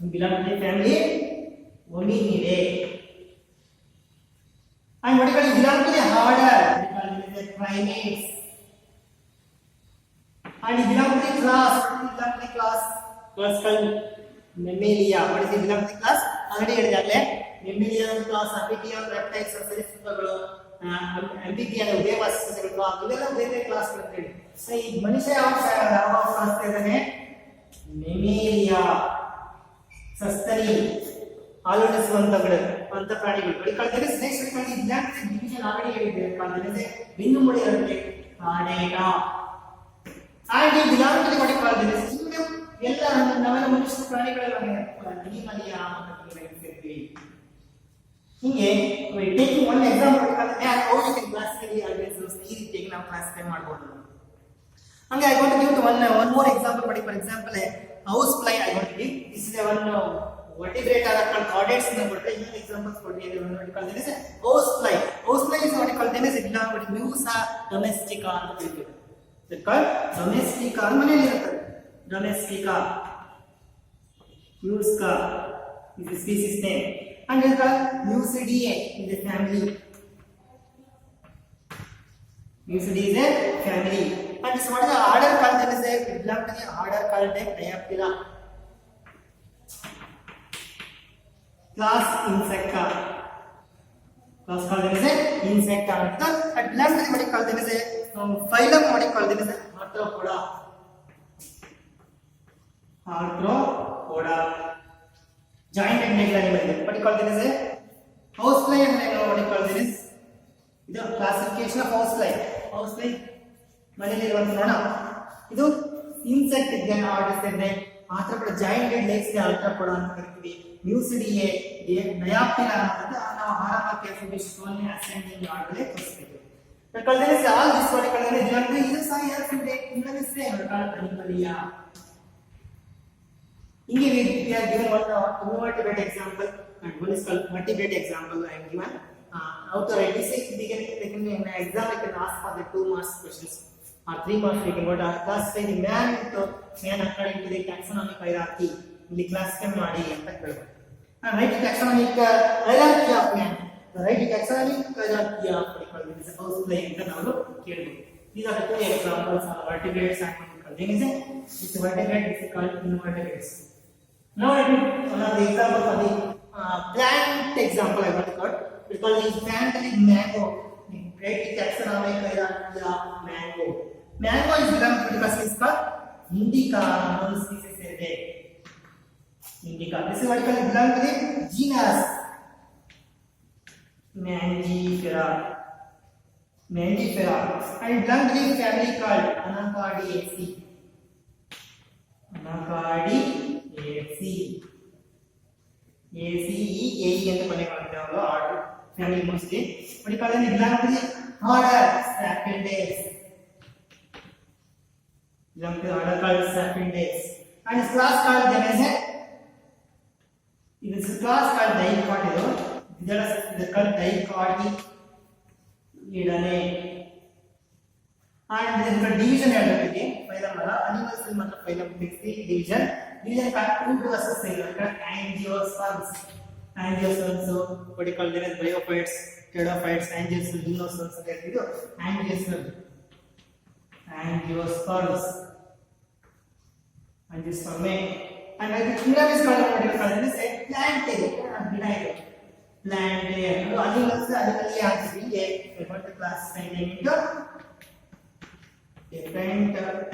he belong to the family hominidae. and what called he belong to the order what called the primates. and he belong to the class. what is he belong to the class called mammalia. what is he belong to the class already ಹೇಳಿದಾಗಲೇ mammalia class, amphibian, reptiles, ಸರೀಸೃಪಗಳು, amphibian ಉಭಯವಾಸಿಗಳು, ಇವೆಲ್ಲ ಬೇರೆ ಕ್ಲಾಸ್ಗಳು ಅಂತ ಹೇಳಿ. So ಈ ಮನುಷ್ಯ ಯಾವ class ಇದ್ದಾನೆ, mammalia, ಸಸ್ತನಿ, ಹಾಲುಣಿಸುವಂತಗಳು ಅಂತ ಪ್ರಾಣಿಗಳು. ಬಳಿಕಲ್ದರೆ ನೆಕ್ಸ್ಟ್ ಡಿವಿಷನ್ ಆಲ್ರೆಡಿ ಹೇಳಿದ್ದೇವೆ. ಕಾಲ್ದರೆ ಬೆನ್ನುಮೂಳೆ ಇರುತ್ತೆ Chordata. and he belong to the what called this kingdom. ಎಲ್ಲ ನಾವೆಲ್ಲ ಮನುಷ್ಯ ಪ್ರಾಣಿಗಳೆಲ್ಲ ಅನಿಮಲಿಯಾ ಅಂತ ಕರೀತೀವಿ. ಹೀಗೆ taking one example how we can classify the organisms ಈ ರೀತಿಯಾಗಿ ನಾವು ಕ್ಲಾಸಿಫೈ ಮಾಡಬಹುದು. ಹಂಗೆ I want to give one more example. for example house fly I want to give. this is one vertebrate are called chordates ಅಂತ ಕೊಟ್ಟರೆ ಈ examples ಕೊಡಿ. what called this house fly. house fly is what called them as Musa domestica ಅಂತ ಕರೀತೀವಿ. it called domestica ಮನೆಯಲ್ಲಿ ಇರುತ್ತೆ. domestica Musca is the species name and it is called Mucidae in the family. Mucidae is a family. And this what is the order called then is a belong to the order called a Diaptera. Class Insecta. Class called then is a Insecta. At belong to the what is called then is a phylum what is called then is a Arthropoda. Arthropoda. Giant neck animal. What is called then is a housefly and what is called then is the classification of housefly. Housefly ಮನೆಯಲ್ಲಿ ಇರುವಂತ ನೋಣ ಇದು insect ಇದನ್ನ ಆರ್ಡರ್ಸ್ತಾರೆ Arthropoda joint legs Arthropoda ಅಂತ ಕರಿತೀವಿ ಮ್ಯೂಸಿಡಿಯೇ ಡಯಾಪ್ಟಿರಾ ಅಂತ ನಾವು ಆರಾಮಕ್ಕೆ fish ascending order ತೋರಿಸ್ತೀವಿ ಕಲ್ದರೆ ಆಲ್ ದಿಸ್ ವಾಟ್ ಕಲ್ದರೆ ಇದನ್ನ ಇದು ಸಹ ಯಾರು ಫಿಲ್ಡೆ ಇನ್ನೊಂದು ಸೇಮ್ ಅನಿಮಲಿಯಾ ಹಿಂಗೆ we are given one invertebrate example and one is called vertebrate example I am given how to write this they can in an exam they can ask for the 2 marks questions or 3 marks we can go to classify the man according to the taxonomic hierarchy ಇಲ್ಲಿ classify ಮಾಡಿ ಅಂತ ಹೇಳ್ಬೋದು right taxonomic hierarchy of man the right taxonomic hierarchy of this housefly ಅಂತ ನಾವು ಕೇಳಬಹುದು these are the 2 examples of vertebrates and then is this vertebrate is called invertebrates now I will one of the example for the plant example I want to call because is plant like mango right taxonomic hierarchy of mango mango is belong to the class called indica known species ಇದೆ indica this is what called belong to the genus mangifera and belong to the family called Anacardiaceae ACE ಅಂತ ಕೊನೆ ಮಾಡ್ತೇವೆ ಅವರು order family mostly what called the belong to the order Sapindae belong to the order called Sapindae and this class called them as a it is a class called Dicotyledon ಇದರ called Dicotyledone and this is a division ಹೇಳಬೇಕು phylum ಅಲ್ಲ animals ಮಾತ್ರ phylum division called root versus angiosperms what you call them as bryophytes pteridophytes angiosperms gymnosperms ಅಂತ ಹೇಳ್ತಿದ್ದು angiosperms and the kingdom is called what you call them as plantae animals animalia ಅಂತೀವಿ what the class find into different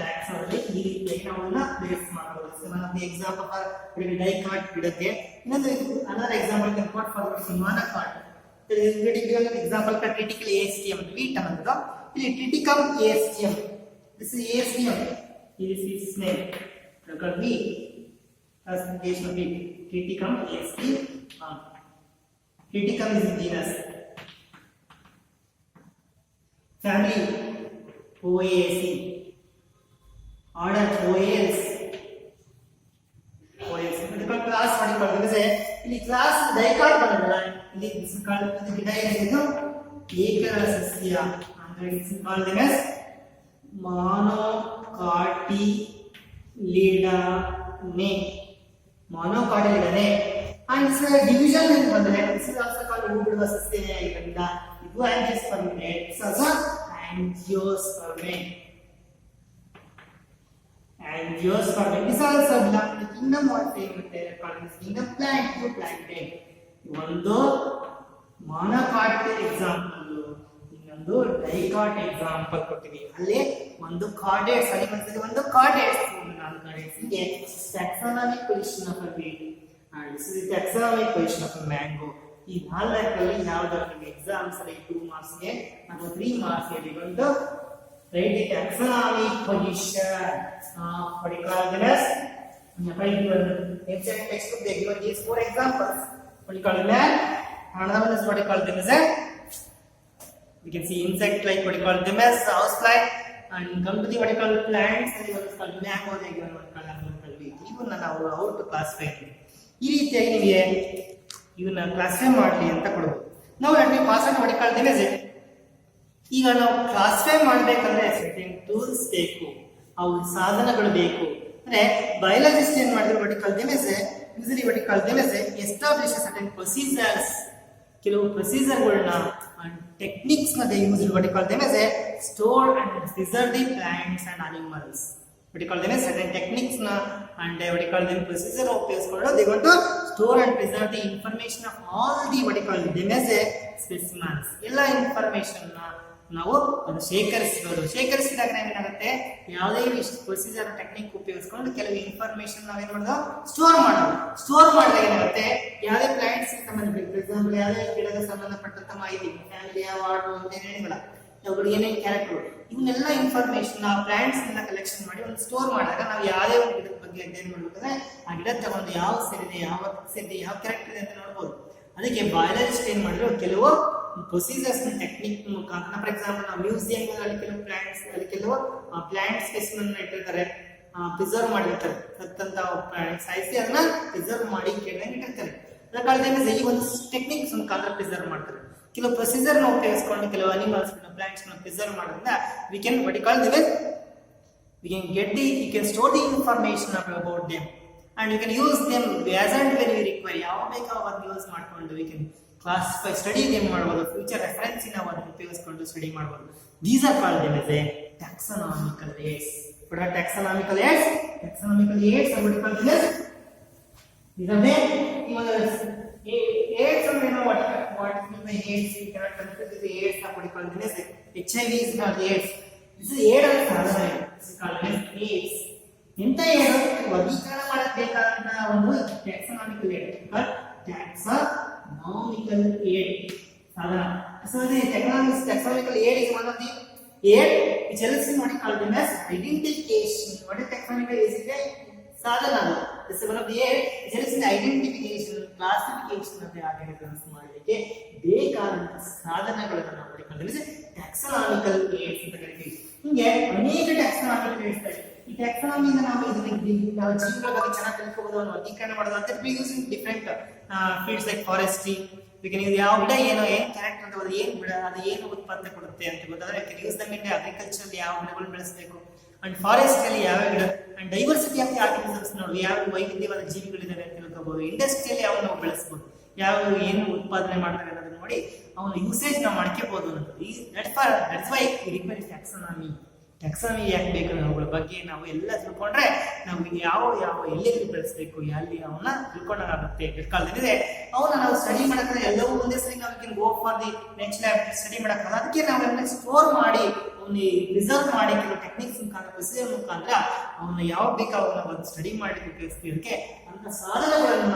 taxonomy ಈ ರೀತಿಯಾಗಿ ನಾವನ್ನ place ಮಾಡಬಹುದು so one of the example for dicot ಗಿಡಕ್ಕೆ ಇನ್ನೊಂದು another example can quote for monocot there is very given example for critical ASTM wheat ಅನ್ನೋದು ಇಲ್ಲಿ triticum ASTM this is ASTM this is its name look at wheat classification of wheat triticum ASTM triticum is the genus family OAC order OAS because class what you call this ಇಲ್ಲಿ class dicot ಬಂದಲ್ಲ ಇಲ್ಲಿ this is called the ಗಿಡ ಏನಿದು ಏಕದಳ ಸಸ್ಯ ಅಂದ್ರೆ this is called them as monocotyledone and this is division ಎಂದು ಬಂದ್ರೆ this is also called ಹೂಬಿಡುವ ಸಸ್ಯ ಇದರಿಂದ ಇದು angiosperm it's also angiosperm is also belong to the kingdom what they called this kingdom plant to plantae ಒಂದು monocot example ಇನ್ನೊಂದು dicot example ಕೊಟ್ಟಿವಿ ಅಲ್ಲಿ ಒಂದು chordates animals ಇದೆ ಒಂದು chordates non chordates ಇದೆ taxonomic position of a wheat and this is the taxonomic position of a mango ಈ ನಾಲ್ಕರಲ್ಲಿ ಯಾವ್ದಾದ್ರು ನಿಮಗೆ ಎಕ್ಸಾಮ್ಸ್ ಅಲ್ಲಿ 2 ಮಾರ್ಕ್ಸ್ ಗೆ ಅಥವಾ 3 ಮಾರ್ಕ್ಸ್ ಗೆ ಬಂದು write the taxonomic position what you call them as ancient textbook they given these 4 examples what you call them another one is what you call them as we can see insect like what you call them as housefly and come to the what you call plants and what is called mango they given what call even ನಾವು how to classify ಈ ರೀತಿಯಾಗಿ ನಿಮಗೆ ಇವನ್ನ classify ಮಾಡಲಿ ಅಂತ ಕೊಡಬಹುದು ನಾವು ಅಲ್ಲಿ ಪಾಸ್ವರ್ಡ್ ಮಾಡಿ ಕಳ್ತೇವೆ ಈಗ ನಾವು ಕ್ಲಾಸಿಫೈ ಮಾಡಬೇಕಂದ್ರೆ ಸರ್ಟನ್ ಟೂಲ್ಸ್ ಬೇಕು ಅವು ಸಾಧನಗಳು ಬೇಕು ಅಂದ್ರೆ ಬಯಾಲಜಿಸ್ಟ್ ಏನ್ ಮಾಡಿದ್ರು ಬಟ್ ಕಳ್ತೇವೆ ಯೂಶಲಿ ಬಟ್ ಕಳ್ತೇವೆ ಎಸ್ಟಾಬ್ಲಿಷ್ ಸರ್ಟನ್ ಪ್ರೊಸೀಜರ್ಸ್ ಕೆಲವು ಪ್ರೊಸೀಜರ್ಗಳನ್ನ and techniques they use what you call them as a store and preserve the plants and animals. What you call them as certain techniques and what you call them procedure ಉಪಯೋಗಿಸಿಕೊಂಡು they want to store and preserve the information of all the what you call them as a specimens. ಎಲ್ಲ information ನಾವು ಅದು ಶೇಖರಿಸಿದಾಗ ಏನಾಗುತ್ತೆ, ಯಾವುದೇ procedure technique ಉಪಯೋಗಿಸ್ಕೊಂಡು ಕೆಲವು information ನಾವೇನ್ ಮಾಡೋದು ಸ್ಟೋರ್ ಮಾಡಿದಾಗ ಏನಾಗುತ್ತೆ, ಯಾವುದೇ ಪ್ಲಾಂಟ್ಸ್ ಸಂಬಂಧಪಟ್ಟ ಎಕ್ಸಾಂಪಲ್ ಯಾವುದೇ ಗಿಡಕ್ಕೆ ಸಂಬಂಧಪಟ್ಟಂತ ಮಾಹಿತಿ ಫ್ಯಾಮಿಲಿ ವಾರ್ಡ್ ಅಂತ ಹೇಳಿಲ್ಲ, ಅವುಗಳು ಏನೇನು ಕ್ಯಾರೆಕ್ಟರ್ ಇವನ್ನೆಲ್ಲ ಇನ್ಫಾರ್ಮೇಶನ್ ಆ ಪ್ಲಾಂಟ್ಸ್ ಎಲ್ಲ ಕಲೆಕ್ಷನ್ ಮಾಡಿ ಒಂದು ಸ್ಟೋರ್ ಮಾಡಿದಾಗ ನಾವು ಯಾವುದೇ ಒಂದು ಗಿಡದ ಬಗ್ಗೆ ಅಧ್ಯಯನ ಮಾಡ್ಬೇಕಾದ್ರೆ ಆ ಗಿಡ ತಗೊಂಡು ಯಾವ ಸೇರಿದೆ, ಯಾವ ಕ್ಯಾರೆಕ್ಟರ್ ಇದೆ ಅಂತ ನೋಡ್ಬೋದು. ಅದಕ್ಕೆ ಬಯಾಲಜಿಸ್ಟ್ ಏನ್ ಮಾಡಿದ್ರು ಕೆಲವು ಪ್ರೊಸೀಜರ್ಸ್ ಟೆಕ್ನಿಕ್ ಮುಖಾಂತರ, ಫಾರ್ ಎಕ್ಸಾಂಪಲ್ ನಾವು ಮ್ಯೂಸಿಯಂ ಅಲ್ಲಿ ಕೆಲವು ಪ್ಲಾಂಟ್ ಸ್ಪೆಸಿಮೆನ್ ಇಟ್ಟಿರ್ತಾರೆ, ಪ್ರಿಸರ್ವ್ ಮಾಡಿರ್ತಾರೆ, ಸತ್ತಂತ ಸಾಯಿಸಿ ಅದನ್ನ ಪ್ರಿಸರ್ವ್ ಮಾಡಿ ಕೇಳಿದಂಗೆ ಇಟ್ಟಿರ್ತಾರೆ. ಅದಕ್ಕಾಗಿ ಈ ಒಂದು ಟೆಕ್ನಿಕ್ಸ್ ಮುಖಾಂತರ ಪ್ರಿಸರ್ವ್ ಮಾಡ್ತಾರೆ. ಕೆಲವು ಪ್ರೊಸೀಜರ್ ನ ಉಪಯೋಗಿಸಿಕೊಂಡು ಕೆಲವು ಅನಿಮಲ್ಸ್ ಪ್ಲಾಂಟ್ಸ್ ನ ಪ್ರಿಸರ್ವ್ ಮಾಡೋದ್ರಿಂದ we can store the information about them and we can use them as and when we require. ಯಾವ ಬೇಕಾ ಒಂದು ಯೂಸ್ ಮಾಡ್ಕೊಂಡು we can classify, study them ಮಾಡಬಹುದು, ಫ್ಯೂಚರ್ ರೆಫರೆನ್ಸ್ ನ ಒಂದು ಉಪಯೋಗಿಸಿಕೊಂಡು ಸ್ಟಡಿ ಮಾಡಬಹುದು. These are called them as a taxonomical aids. What are taxonomical aids? Taxonomical aids are what you call them as these are the aids and you know what mean by aids. You cannot confuse with the aids of what you call them as HIV is not AIDS. This is aid of ಸಾಧನ. This is called as AIDS. ಇಂಥ ಏನು ವರ್ಗೀಕರಣ ಮಾಡಬೇಕಾದ ಒಂದು taxonomical aid. Taxonomical aid ಸಾಧನ. So the taxonomical aid is one of the aid which helps in what you call them as identification. What is taxonomical aid? Is a ಸಾಧನ. This is one of the aid which helps in identification, classification of the organisms ಮಾಡಲಿಕ್ಕೆ ಬೇಕಾದಂತ ಸಾಧನಗಳನ್ನು ನಾವು ಪಡೆದುಕೊಳ್ಳಲು taxonomical aids ಅಂತ ಕರೀತೀವಿ. ಹಿಂಗೆ ಅನೇಕ taxonomical aids ಇದೆ. ಈ taxonomy ಇಂದ ನಾವು ನಾವು ಜೀವಿಗಳ ಬಗ್ಗೆ ಚೆನ್ನಾಗಿ ತಿಳ್ಕೋಬಹುದು, ವರ್ಗೀಕರಣ ಮಾಡೋದು ಅಂತ we use in different fields like forestry. We can use ಯಾವ ಗಿಡ ಏನು ಕ್ಯಾರೆಕ್ಟರ್ ಅಂತ ಅದು ಏನು ಗಿಡ ಅದು ಏನು ಉತ್ಪಾದನೆ ಕೊಡುತ್ತೆ ಅಂತ ಗೊತ್ತಾದ್ರೆ we can use them in agriculture ಯಾವ ಗಿಡಗಳನ್ನು ಬೆಳೆಸಬೇಕು ಅಂಡ್ ಫಾರೆಸ್ಟ್ ಅಲ್ಲಿ ಯಾವ ಗಿಡ and diversity of the organisms ನೋಡಿ ಯಾವ ವೈವಿಧ್ಯವಾದ ಜೀವಿಗಳಿದಾವೆ ಅಂತ ತಿಳ್ಕೋಬಹುದು. ಇಂಡಸ್ಟ್ರಿಯಲ್ಲಿ ಯಾವ ನಾವು ಬೆಳೆಸಬಹುದು, ಯಾವ ಏನು ಉತ್ಪಾದನೆ ಮಾಡ್ತಾರೆ ಅನ್ನೋದನ್ನ ನೋಡಿ ಅವನ ಯೂಸೇಜ್ ನಾವು ಮಾಡ್ಕೋಬಹುದು ಅನ್ನೋದು. That's why we require taxonomy ಯಾಕೆ ಬೇಕು ಅವುಗಳ ಬಗ್ಗೆ ನಾವು ಎಲ್ಲ ತಿಳ್ಕೊಂಡ್ರೆ ನಾವು ಯಾವ ಎಲ್ಲೆಲ್ಲಿ ಬೆಳೆಸಬೇಕು ಎಲ್ಲಿ ಅವನ್ನ ತಿಳ್ಕೊಂಡಾಗುತ್ತೆ. ಕಾಲದಲ್ಲಿದೆ ಅವನ್ನ ನಾವು ಸ್ಟಡಿ ಮಾಡಕ್ಕೆ ಎಲ್ಲವೂ ಒಂದೇ ಸರಿ ನಾವು go for the next lab study ಮಾಡಕ್ಕೆ ಅದಕ್ಕೆ ನಾವೆಲ್ಲ ಸ್ಟೋರ್ ಮಾಡಿ ಅವನ್ನ ರಿಸರ್ವ್ ಮಾಡಿ ಕೆಲವು ಟೆಕ್ನಿಕ್ಸ್ ಮುಖಾಂತರ ಪ್ರೊಸೀಜರ್ ಮುಖಾಂತರ ಅವನ್ನ ಯಾವ ಬೇಕು ಅವನ್ನ ಒಂದು ಸ್ಟಡಿ ಮಾಡಿ ಉಪಯೋಗಿಸ್ತೀವಿ. ಅಂತ ಸಾಧನಗಳನ್ನು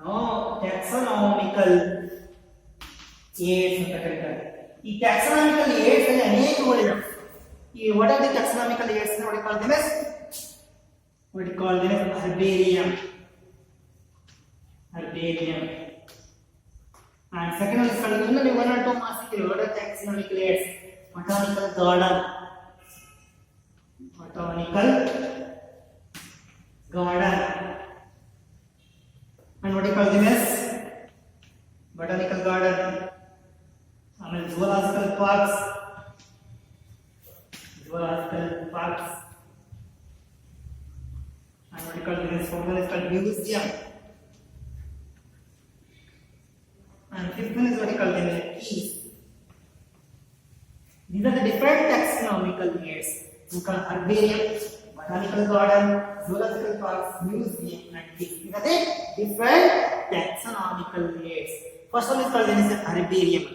ನಾವು ಟ್ಯಾಕ್ಸಾನಮಿಕಲ್ ಏಡ್ಸ್ ಅಂತ ಕರೀತಾರೆ. ಈ ಟ್ಯಾಕ್ಸಾನಮಿಕಲ್ ಏಡ್ಸ್ ಅಲ್ಲಿ ಅನೇಕ ಗಳಿವೆ. ಈ what are the taxonomical aids what you call them as herbarium and second one is called only one or two marks in what are taxonomical aids. Botanical garden and what you call them as botanical garden and zoological parks and what you call them as fourth one is called museum and fifth one is what you call them as keys. These are the different taxonomical aids. You call herbarium, botanical garden, zoological parks, museum and keys. These are the different taxonomical aids. First one is called herbarium.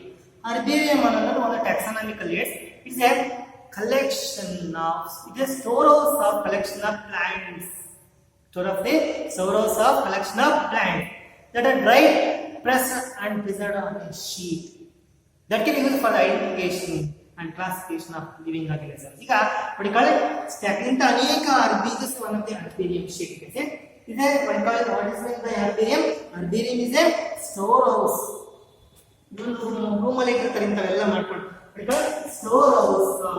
Herbarium ಅನ್ನೋದು ಒಂದು taxonomical aids. It's a collection of storehouse of collection of plants. Storehouse of collection of plants that are dried, pressed and preserved on a sheet that can be used for the identification and classification of living organisms. ಈಗ what you call it ಇಂತ ಅನೇಕ biggest one of the herbarium sheet ಇದೆ. ಇದು what you call it what is meant by herbarium? Herbarium is a storehouse. ಒಂದು room ಅಲ್ಲಿ ಇರ್ತಾರೆ ಇಂತವೆಲ್ಲ ಮಾಡ್ಕೊಂಡು what you call it storehouse of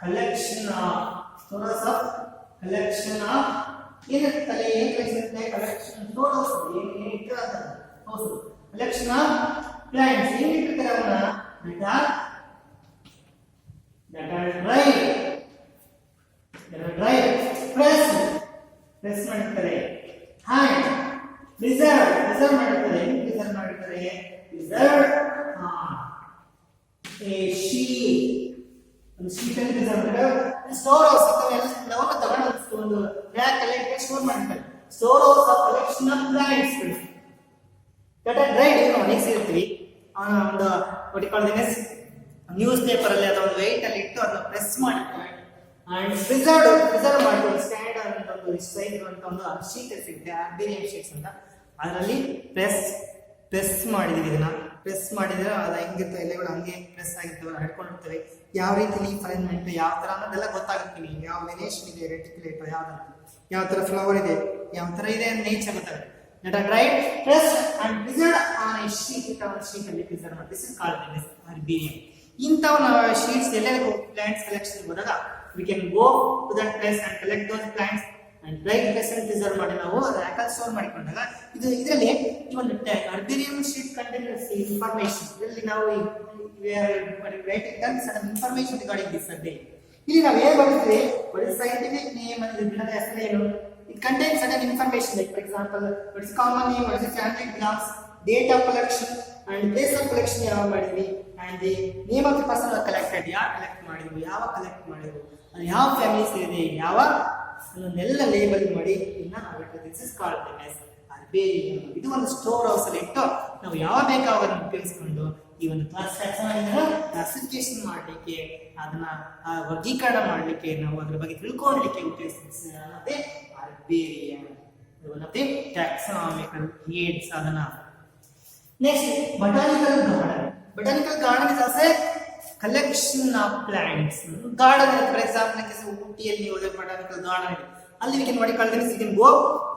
collection of ಏನಿರ್ತದೆ ಏನು ಕಲೆಕ್ಷನ್ storehouse ಏನು ಇಟ್ಟಿರ್ತಾರೆ ಹೌದು collection of plants ಏನು ಇಟ್ಟಿರ್ತಾರೆ ಅವನ್ನ that are dried press ಮಾಡ್ತಾರೆ and ಶೀಟ್ ಅಲ್ಲಿ ಸ್ಟೋರ್ ಹೌಸ್ ಎಲ್ಲವನ್ನ ತಗೊಂಡು ಒಂದು ರ್ಯಾಕ್ ಅಲ್ಲಿ ಇಟ್ಟು ಸ್ಟೋರ್ ಮಾಡ್ತಾರೆ. Store house of collection of plants that are dried. ನಾವು ನೆನೆಸಿರ್ತೀವಿ ಒಂದು ಒಟ್ಟಿಕೊಳ್ಳದೇನೆ ನ್ಯೂಸ್ ಪೇಪರ್ ಅಲ್ಲಿ ಅದೊಂದು ವೆಯ್ಟ್ ಅಲ್ಲಿ ಇಟ್ಟು ಅದನ್ನ ಪ್ರೆಸ್ ಮಾಡ್ತಾರೆ ಅಂಡ್ ಪ್ರಿಸರ್ವ್ ಮಾಡ್ಕೊಂಡು ಸ್ಟ್ಯಾಂಡ್ ಅಂತ ಒಂದು ಸೈಜ್ ಅಂತ ಒಂದು ಶೀಟ್ ಸಿಗುತ್ತೆ, ಅರ್ಬೇರಿಯಂ ಶೀಟ್ಸ್ ಅಂತ. ಅದರಲ್ಲಿ ಪ್ರೆಸ್ ಮಾಡಿದೀವಿ. ಇದನ್ನ ಪ್ರೆಸ್ ಮಾಡಿದ್ರೆ ಅದು ಹೆಂಗಿರ್ತವೆ ಎಲೆಗಳು ಹಂಗೆ ಪ್ರೆಸ್ ಆಗಿರ್ತವೆ, ಹಡ್ಕೊಂಡಿರ್ತವೆ. ಯಾವ ರೀತಿ ಲೀಫ್ ಅರೇಂಜ್ಮೆಂಟ್ ಯಾವ ತರ ಅನ್ನೋದೆಲ್ಲ ಗೊತ್ತಾಗುತ್ತೆ. ನೀವು ಯಾವ ವೆನೇಷನ್ ಇದೆ, ರೆಟಿಕ್ಯುಲೇಟ್ ಯಾವ ತರ ಫ್ಲವರ್ ಇದೆ, ಯಾವ ತರ ಇದೆ ಅಂತ ನೇಚರ್ ಗೊತ್ತಾಗುತ್ತೆ. That are dried, pressed and preserved on a sheet. Sheet ಅಲ್ಲಿ ಪ್ರಿಸರ್ವ್ ಮಾಡಿ. This is called herbarium. ಇಂಥವನ್ನ ಶೀಟ್ಸ್ ಎಲ್ಲರಿಗೂ ಪ್ಲಾಂಟ್ಸ್ ಕಲೆಕ್ಷನ್ ಹೋದಾಗ we can go to that place and collect those plants and dry press and preserve ಮಾಡಿ ನಾವು ರ್ಯಾಕಲ್ಲಿ store ಮಾಡಿಕೊಂಡಾಗ ಇದರಲ್ಲಿ ಈ ಒಂದು herbarium sheet contains information. ಇದರಲ್ಲಿ ನಾವು writing down some information regarding this herbarium. ಇಲ್ಲಿ ನಾವು ಏನು ಮಾಡ್ತೀವಿ, what is scientific name and ಗಿಡದ ಹೆಸರು ಏನು. It contains certain information, like for example, what is common name, what is the family it belongs, date of collection and place of collection ಯಾವ ಮಾಡಿದ್ವಿ, and the name of the person who collected, ಯಾರು collect ಮಾಡಿದ್ವಿ, ಯಾವ collect ಮಾಡಿದ್ವಿ, ಅದು ಯಾವ families ಇದೆ, ಯಾವ ಅದನ್ನೆಲ್ಲ ಲೇಬಲ್ ಮಾಡಿ ದಿಸ್ ಇಸ್ ಕಾಲ್ಡ್ herbarium. ಇದು ಒಂದು ಸ್ಟೋರ್ ಹೌಸ್ ಅಲ್ಲಿ ಇಟ್ಟು ನಾವು ಯಾವ ಬೇಕಾವನ್ನು ಉಪಯೋಗಿಸಿಕೊಂಡು ಈ ಒಂದು ಕ್ಲಾಸಿಫಿಕೇಶನ್ ಮಾಡಲಿಕ್ಕೆ, ಅದನ್ನ ವರ್ಗೀಕರಣ ಮಾಡಲಿಕ್ಕೆ, ನಾವು ಅದರ ಬಗ್ಗೆ ತಿಳ್ಕೊಳ್ಳಲಿಕ್ಕೆ ಉಪಯೋಗಿಸುತ್ತೆ herbarium. One of the taxonomical aids. Adana. Next, botanical garden. Botanical garden is also a collection of plants. Garden, for example, like Ooty alli hode botanical garden. Alli we can what call them, you can go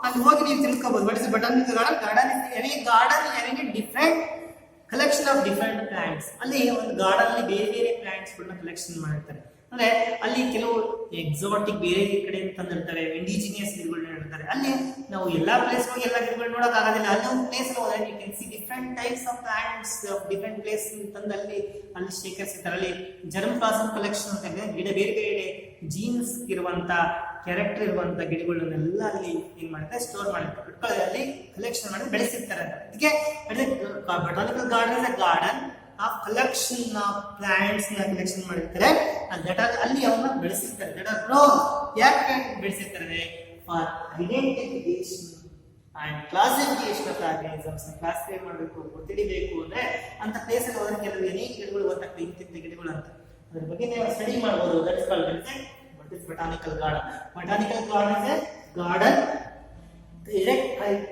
and hogi ನೀವು ತಿಳ್ಕೋಬಹುದು. What is a botanical garden? Garden is any garden having a different collection of different plants. ಅಲ್ಲಿ ಒಂದು garden ಅಲ್ಲಿ ಬೇರೆ ಬೇರೆ plants ಗಳನ್ನ collection ಮಾಡಿರ್ತಾರೆ. ಅಂದ್ರೆ ಅಲ್ಲಿ ಕೆಲವು ಎಕ್ಸಾಟಿಕ್ ಬೇರೆ ಕಡೆ ತಂದಿರ್ತಾರೆ, ಇಂಡಿಜಿನಿಯಸ್ ಗಿಡಗಳನ್ನ ಇರ್ತಾರೆ. ಅಲ್ಲಿ ನಾವು ಎಲ್ಲಾ ಪ್ಲೇಸ್ ಹೋಗಿ ಎಲ್ಲಾ ಗಿಡಗಳು ನೋಡಕ್ ಆಗೋದಿಲ್ಲ. ಅಲ್ಲಿ ಒಂದು ಪ್ಲೇಸ್ ಹೋದ್ರೆ you can see different types of plants of different place ತಂದು ಅಲ್ಲಿ ಶೇಖರಿಸಿರ್ತಾರೆ. ಅಲ್ಲಿ ಜರ್ಮ್ ಪ್ಲಾಸಮ್ ಕಲೆಕ್ಷನ್ ಅಂತ ಇದೆ. ಗಿಡ ಬೇರೆ ಬೇರೆ ಜೀನ್ಸ್ ಇರುವಂತ ಕ್ಯಾರೆಕ್ಟರ್ ಇರುವಂತ ಗಿಡಗಳನ್ನೆಲ್ಲ ಅಲ್ಲಿ ಏನ್ ಮಾಡ್ತಾರೆ, ಸ್ಟೋರ್ ಮಾಡಿರ್ತಾರೆ, ಅಲ್ಲಿ ಕಲೆಕ್ಷನ್ ಮಾಡಿ ಬೆಳೆಸಿರ್ತಾರೆ. ಅದಕ್ಕೆ botanical garden is a garden of collection of plants ನ ಕಲೆಕ್ಷನ್ ಮಾಡಿರ್ತಾರೆ. ಅಲ್ಲಿ ಅವನ್ನ ಬೆಳೆಸಿರ್ತಾರೆ. ಯಾಕೆ ಬೆಳೆಸಿರ್ತಾರೆ? For identification and classification of organisms. Classify ಮಾಡಬೇಕು, ಗೊತ್ತಿಡಿಬೇಕು ಅಂದ್ರೆ ಅಂತ ಪ್ಲೇಸ್ ಅಲ್ಲಿ ಹೋದ್ರೆ ಕೆಲವು ಅನೇಕ ಗಿಡಗಳು ಗೊತ್ತಾಗ್ತವೆ, ಇಂತಿಂತ ಗಿಡಗಳು ಅಂತ. ಅದ್ರ ಬಗ್ಗೆ ನೀವು ಸ್ಟಡಿ ಮಾಡಬಹುದು. That is called what is botanical garden. Botanical garden is a garden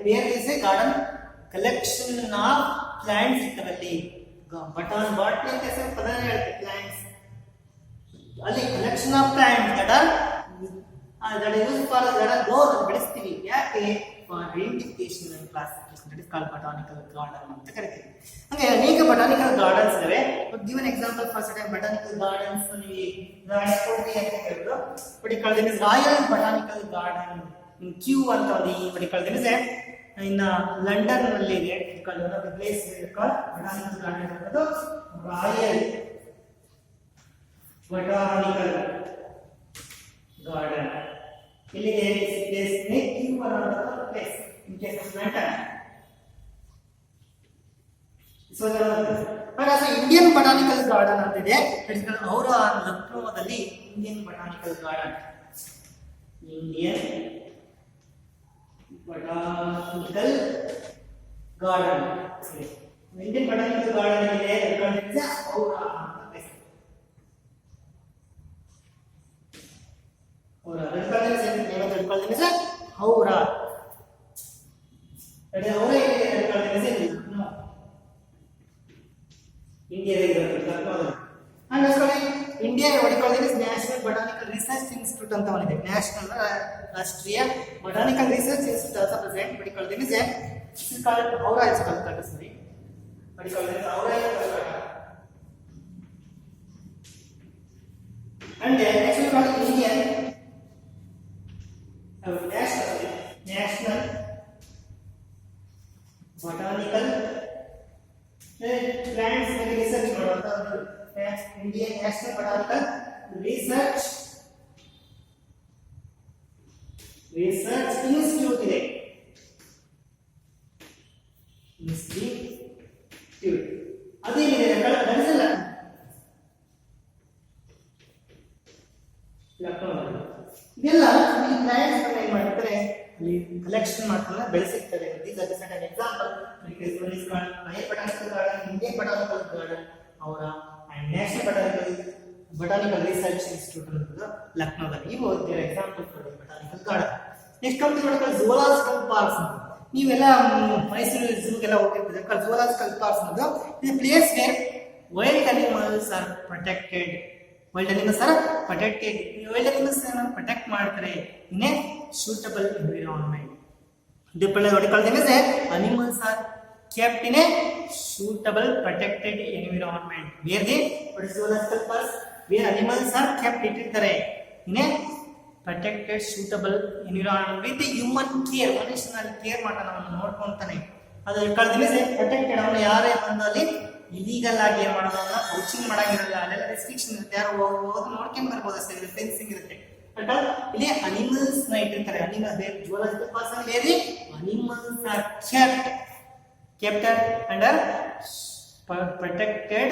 where is a garden collection of plants ಇರ್ತವಲ್ಲಿ. ಬಾಟ್ನಿ ಅಂತ ಹೆಸರು ಪದನೇ ಹೇಳುತ್ತೆ, ಪ್ಲಾಂಟ್ಸ್. ಅಲ್ಲಿ collection of plants that are used for ಬೆಳೆಸ್ತೀವಿ. ಯಾಕೆ? For identification and classification. That is called botanical garden ಅಂತ ಕರಿತೀವಿ. ಹಾಗೆ ಅನೇಕ ಬಟಾನಿಕಲ್ ಗಾರ್ಡನ್ಸ್ ಇವೆ. Give an example for certain botanical gardens. Royal botanical garden in Kew ಅಂತ ಒಂದು ಇದೆ ಇನ್ ಲಂಡನ್ ನಲ್ಲಿ ಇದೆ. ಪ್ಲೇಸ್ ಬಟಾನಿಕಲ್ ಗಾರ್ಡನ್ ಅನ್ನೋದು ರಾಯಲ್ ಬಟಾನಿಕಲ್ ಗಾರ್ಡನ್. ಇಲ್ಲಿಗೆ ಪ್ಲೇಸ್ ಕ್ಯೂ ಅನ್ನೋ place in case of London. Indian botanical garden ಅಂತಿದೆ. ಅವರ ಲಕ್ನೋದಲ್ಲಿ Indian botanical garden, Indian botanical garden. Indian botanical garden ಇದೆ Howrah. India national botanical research institute ಅಂತ ಒಂದಿದೆ. ನ್ಯಾಷನಲ್ ರಾಷ್ಟ್ರೀಯ botanical research institute also present. Howrah is called ಸರಿ. And next we call Indian national botanical plants research ಮಾಡೋದು. Indian National Botanical Research Institute ಇದೆ. Institute ಅದೇನಿದೆ ಲಕ್ನೋದಲ್ಲಿ. ಇದೆಲ್ಲ ಈ ಪ್ಲಾಂಟ್ಸ್ ಏನ್ ಮಾಡ್ತಾರೆ, ಅಲ್ಲಿ ಕಲೆಕ್ಷನ್ ಮಾಡ್ತಾರೆ, ಬೆಳೆಸಿರ್ತಾರೆ. These are different an example. Royal botanical garden, Indian botanical garden ಅವರ ನ್ಯಾಷನಲ್ ಬಟಾನಿಕಲ್ ರಿಸರ್ಚ್ ಇನ್ಸ್ಟಿಟ್ಯೂಟ್ ಅನ್ನೋದು ಲಕ್ನೋದಲ್ಲಿ. ಇವು example for botanical garden. Next company ನೋಡಿದ್ರೆ ಝೂಲಾಜಿಕಲ್ ಪಾರ್ಕ್ಸ್ ಅಂತ. ನೀವೆಲ್ಲ ಮೈಸೂರು ಝೂಗೆಲ್ಲ ಹೋಗಿರ್ತೀರ. ಝೂಲಾಜಿಕಲ್ ಪಾರ್ಕ್ಸ್ ಅನ್ನೋದು ಇದು place where wild animals are protected. Wild animals are protected. Wild animals protect ಮಾಡ್ತಾರೆ in a suitable environment. what you call them as animals are kept in a suitable protected environment. Where they, what is zoological parks, where animals are kept ಇಟ್ಟಿರ್ತಾರೆ in a protected suitable environment with human care. ಮನುಷ್ಯನಲ್ಲಿ care ಮಾಡ್ತಾನೆ, ಅವನು ನೋಡ್ಕೊಂತಾನೆ. ಅದು ಕಳೆದ protected. ಅವನು ಯಾರೇ ಬಂದು ಅಲ್ಲಿ ಇಲೀಗಲ್ ಆಗಿ ಏನ್ ಮಾಡೋದನ್ನ ಕೌಚಿಂಗ್ ಮಾಡಂಗಿರಲ್ಲ. ಅಲ್ಲೆಲ್ಲ ರೆಸ್ಟ್ರಿಕ್ಷನ್ ಇರುತ್ತೆ, ಯಾರು ಹೋಗೋದು ನೋಡ್ಕೊಂಡ್ ಬರ್ಬೋದು ಅಷ್ಟೇ, ಫೆನ್ಸಿಂಗ್ ಇರುತ್ತೆ. ಇಲ್ಲಿ ಅನಿಮಲ್ಸ್ ನ ಇಟ್ಟಿರ್ತಾರೆ. ಅನಿಮಲ್ ಝೂಲಾಜಿಕಲ್ ಪಾರ್ಕ್ಸ್ ಅಲ್ಲಿ ಬೇರೆ animals are kept under protected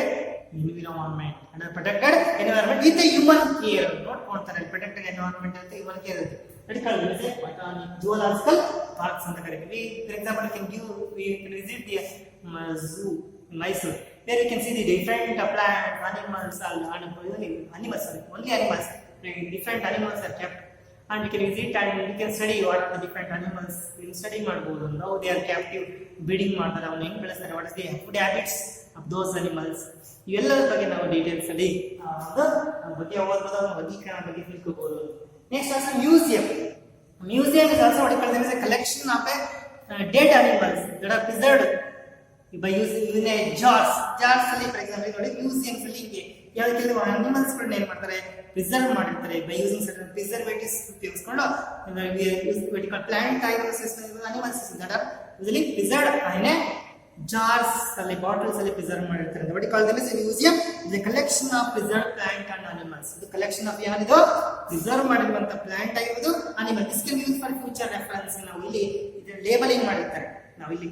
environment, under protected environment with the human care. ನೋಡ್ಕೊಂತಾರೆ protected environment ಅಂತ human care ಇರುತ್ತೆ. ಅದಕ್ಕೆ zoological parks ಅಂತ ಕರೀತೀವಿ. For example, we can visit the zoo in Mysore. There you can see the different plants, animals, only animals. Different animals are kept, and we can visit and we can study what the different animals we study ಮಾಡಬಹುದು. How they are captive, breeding ಮಾಡ್ತಾರೆ, ಅವನ್ನ ಹೆಂಗ್ ಬೆಳೆಸ್ತಾರೆ, what is the food habits of those animals. ಇವೆಲ್ಲರ ಬಗ್ಗೆ ನಾವು details ಅಲ್ಲಿ ಬಗ್ಗೆ ಓದಬಹುದು, ವರ್ಗೀಕರಣ ಬಗ್ಗೆ ತಿಳ್ಕೋಬಹುದು. Next also museum. Museum is also what you call them as a collection of dead animals that are preserved by using a jars. Jars ಅಲ್ಲಿ for example ನೋಡಿ ಮ್ಯೂಸಿಯಮ್ಸ್ ಅಲ್ಲಿ ಯಾವ ಕೆಲವು ಅನಿಮಲ್ಸ್ ಗಳನ್ನ ಏನ್ ಮಾಡ್ತಾರೆ, ಪ್ರಿಸರ್ವ್ ಮಾಡಿರ್ತಾರೆ ಬೈ ಯೂಸಿಂಗ್ ಸರ್ಟನ್ ಪ್ರಿಸರ್ವೇಟಿವ್ಸ್ ಉಪಯೋಗಿಸಿಕೊಂಡು. Plant animals that are usually preserved in a jars ಅಲ್ಲಿ, ಬಾಟಲ್ಸ್ ಅಲ್ಲಿ ಪ್ರಿಸರ್ವ್ ಮಾಡಿರ್ತಾರೆ. what you call them as a museum is a collection of preserved plant and animals. ಇದು collection of ಯಾರಿದು preserve ಮಾಡಿರುವಂತ plant ಆಗಿರೋದು, animal. This can use for future reference. ನಾವು ಇಲ್ಲಿ labelling ಮಾಡಿರ್ತಾರೆ. ನಾವು ಇಲ್ಲಿ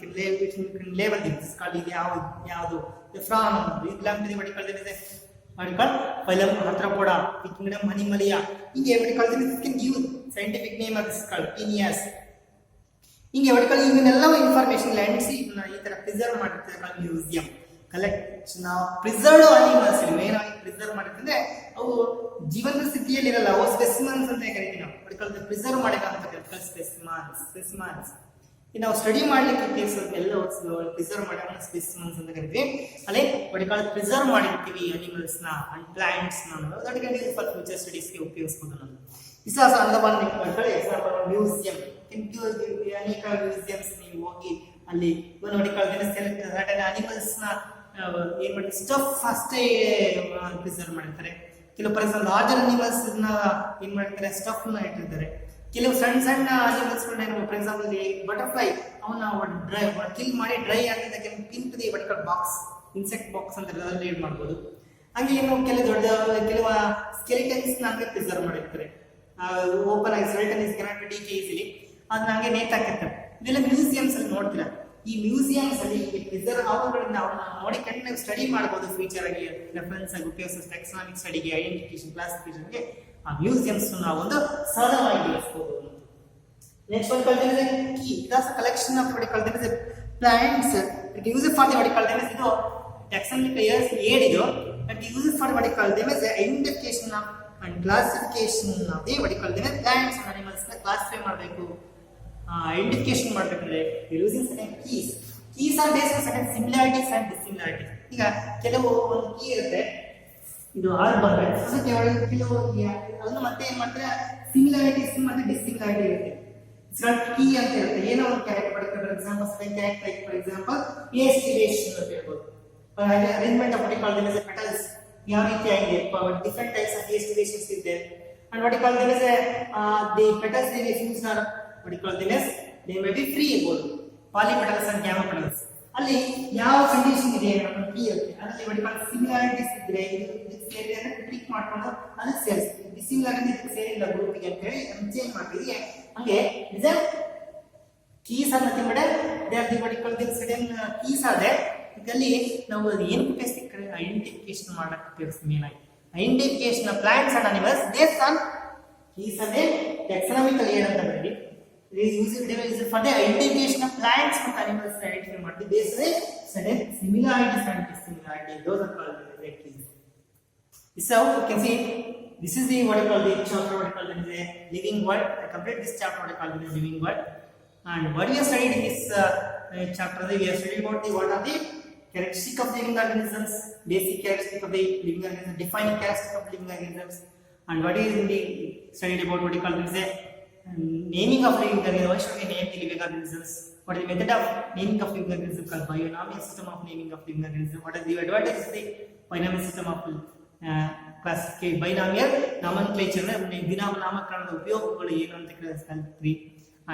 ಲೇಬಲ್ ದಿಸ್ ಕಾಲ್ಡ್ ಇದು ಯಾವುದು from belong to the what you call them as a phylum Arthropoda, kingdom Animalia. ಹಿಂಗೆ what you call them as can give scientific name of this called Phineas. ಹಿಂಗೆ what you call ಇವನ್ನೆಲ್ಲ information lands ಈ ತರ preserve ಮಾಡಿರ್ತಾರೆ. Museum collection of preserved animals. Main ಆಗಿ preserve ಮಾಡಿರ್ತಂದ್ರೆ ಅವು ಜೀವನದ ಸ್ಥಿತಿಯಲ್ಲಿ ಇರಲ್ಲ, ಅವು ಸ್ಪೆಸಿಮನ್ಸ್ ಅಂತ ಕರಿತೀವಿ ನಾವು. what you call ಪ್ರಿಸರ್ವ್ ಮಾಡಿದಂತ ಸ್ಪೆಸಿಮನ್ಸ್ ನಾವು ಸ್ಟಡಿ ಮಾಡ್ಲಿಕ್ಕೆ ಎಲ್ಲ ಪ್ರಿಸರ್ವ್ ಮಾಡಿ ಸ್ಪೆಸಿಮನ್ಸ್ ಅಂತ ಕರಿತೀವಿ. ಅಲ್ಲಿ what you call ಪ್ರಿಸರ್ವ್ ಮಾಡಿರ್ತೀವಿ ಅನಿಮಲ್ಸ್ ನ ಅಂಡ್ ಪ್ಲಾಂಟ್ಸ್ ನ. That can use for future studies ಗೆ ಉಪಯೋಗಿಸಬಹುದು ನಾವು. This also under one example museum. ಅನೇಕ ಮ್ಯೂಸಿಯಮ್ಸ್ ನೀವು ಹೋಗಿ ಅಲ್ಲಿ what you call certain animals ನ ಏನ್ ಮಾಡಿ ಸ್ಟಫ್ ಅಷ್ಟೇ ಪ್ರಿಸರ್ವ್ ಮಾಡಿರ್ತಾರೆ. ಕೆಲವು ಫಾರ್ ಎಕ್ಸಾಂಪಲ್ ಲಾರ್ಜರ್ ಅನಿಮಲ್ಸ್ ನ ಏನ್ ಮಾಡ್ತಾರೆ, ಸ್ಟಫ್ ನ ಇಟ್ಟಿರ್ತಾರೆ. ಕೆಲವು ಸಣ್ಣ ಸಣ್ಣ ಅನಿಮಲ್ಸ್ ಫಾರ್ ಎಕ್ಸಾಂಪಲ್ ಬಟರ್ಫ್ಲೈ ಅವನ್ನ ಕಿಲ್ ಮಾಡಿ ಡ್ರೈ ಆಗಿದ್ದಕ್ಕೆ pin to the what you call box, insect box ಅಂತ ಅದರಲ್ಲಿ ಯೂಸ್ ಮಾಡಬಹುದು. ಹಾಗೆ ಇನ್ನು ಕೆಲವು ಸ್ಕೆಲಿಟನ್ಸ್ ನ ಪ್ರಿಸರ್ವ್ ಮಾಡಿರ್ತಾರೆ. ಓಪನ್ ಆಗಿ skeleton is cannot be decay easily, ಅದನ್ನ ಹಂಗೆ ನೇತಾಕಿರ್ತಾರೆ. ಇದೆಲ್ಲ ಮ್ಯೂಸಿಯಮ್ಸ್ ಅಲ್ಲಿ ನೋಡ್ತೀರಾ. ಈ ಮ್ಯೂಸಿಯಮ್ಸ್ ಅಲ್ಲಿ ಪ್ರಿಸರ್ವ್ ಅವುಗಳಿಂದ ಅವನ್ನ ನೋಡಿ ಕಂಡು ಸ್ಟಡಿ ಮಾಡಬಹುದು. ಫ್ಯೂಚರ್ ಆಗಿ ರೆಫರೆನ್ಸ್ ಆಗಿ ಉಪಯೋಗಿಸೋ ಎಕನಾಮಿಕ್ ಸ್ಟಡಿಗೆ, ಐಡೆಂಟಿಫಿಕೇಶನ್, ಕ್ಲಾಸಿಫಿಕೇಶನ್ಗೆ ಆ ಮ್ಯೂಸಿಯಮ್ಸ್ ನಾವು ಒಂದು ಸಾಧನವಾಗಿ ಬಳಸಬಹುದು. Next what you call them as a key. That's a collection of what you call them as a plants. It uses for the what you call them as ಇದು taxonomic years aid ಇದು. It uses for what you call them as identification of and classification of the what you call them as plants and animals ನ classify ಮಾಡಬೇಕು, identification ಮಾಡಬೇಕಂದ್ರೆ using certain keys. Keys are based on certain similarities and dissimilarities. ಈಗ ಕೆಲವು ಒಂದು key ಇರುತ್ತೆ, ಇದು R ಬಂದ್ರೆ ಕೆಲವು ಅದನ್ನು ಮತ್ತೆ ಏನ್ ಮಾಡ್ತಾರೆ, ಸಿಮಿಲಾರಿಟೀಸ್ ಮತ್ತೆ ಡಿಸಿಮಿಲಾರಿಟಿ ಇರುತ್ತೆ. ಕೀ ಅಂತ ಇರುತ್ತೆ, ಏನೋ ಒಂದು ಕ್ಯಾರೆಕ್ಟರ್ ಬರುತ್ತೆ. For example character for example aestivation ಅಂತ ಹೇಳ್ಬೋದು. Arrangement of what you call them as a petals ಯಾವ ರೀತಿ ಆಗಿದೆ, ಡಿಫರೆಂಟ್ ಟೈಪ್ಸ್ ಆಫ್ ಎಸ್ಟಿವೇಷನ್ಸ್ ಇದೆ. And what you call them as the petals they fuse are what you call them as they may be free ಇರ್ಬೋದು, ಪಾಲಿಪೆಟಲ್ಸ್ and gamma petals. ಅಲ್ಲಿ ಯಾವ condition ಇದೆ ನಮ್ಮ key ಇರುತ್ತೆ, ಅದರಲ್ಲಿ what you call ಸಿಮಿಲಾರಿಟೀಸ್ ಇದ್ರೆ ಇದಕ್ಕೆ ಸೇರಿದೆ ಅಂದ್ರೆ ಕ್ಲಿಕ್ ಮಾಡ್ಕೊಂಡು ಅದಕ್ಕೆ ಸೇರಿಸ್ತೀವಿ. ಡಿಸಿಮಿಲಾರಿಟಿ ಇದಕ್ಕೆ ಸೇರಿಲ್ಲ ಗ್ರೂಪಿಗೆ ಅಂತ ಹೇಳಿ ಚೇಂಜ್ ಮಾಡ್ತೀವಿ. ಹಂಗೆ design keys are nothing but they are the what you call them certain keys are there. ಇದರಲ್ಲಿ ನಾವು ಏನು ಉಪಯೋಗಿಸ್ತೀವಿ, ಐಡೆಂಟಿಫಿಕೇಶನ್ ಮಾಡಕ್ಕೆ ಉಪಯೋಗಿಸ್ತೀವಿ. ಮೇನ್ ಆಗಿ identification of plants and animals based on ಈ ಸದೇ taxonomical aid ಅಂತ ಬರೀರಿ. It is used for the identification of plants and animals identify ಮಾಡಿ based on certain similarities and dissimilarities. Those are called the keys. So you can see this is the what I call the chapter what I call the living world. I complete this chapter what I call the living world. And what we have studied in this chapter, we have studied about the what are the characteristics of living organisms, basic characteristics of the living organisms, defining characteristics of living organisms, and what is in the studied about what we call the naming of living organisms. Why should we name the living organisms? What is the method of naming of living organisms called binomial system of naming of living organisms? What is the advantage of the binomial system of classification binomial nomenclature? ನಾಮಕರಣದ ಉಪಯೋಗಗಳು ಏನು ಅಂತ ಕಲಿತ್ರಿ.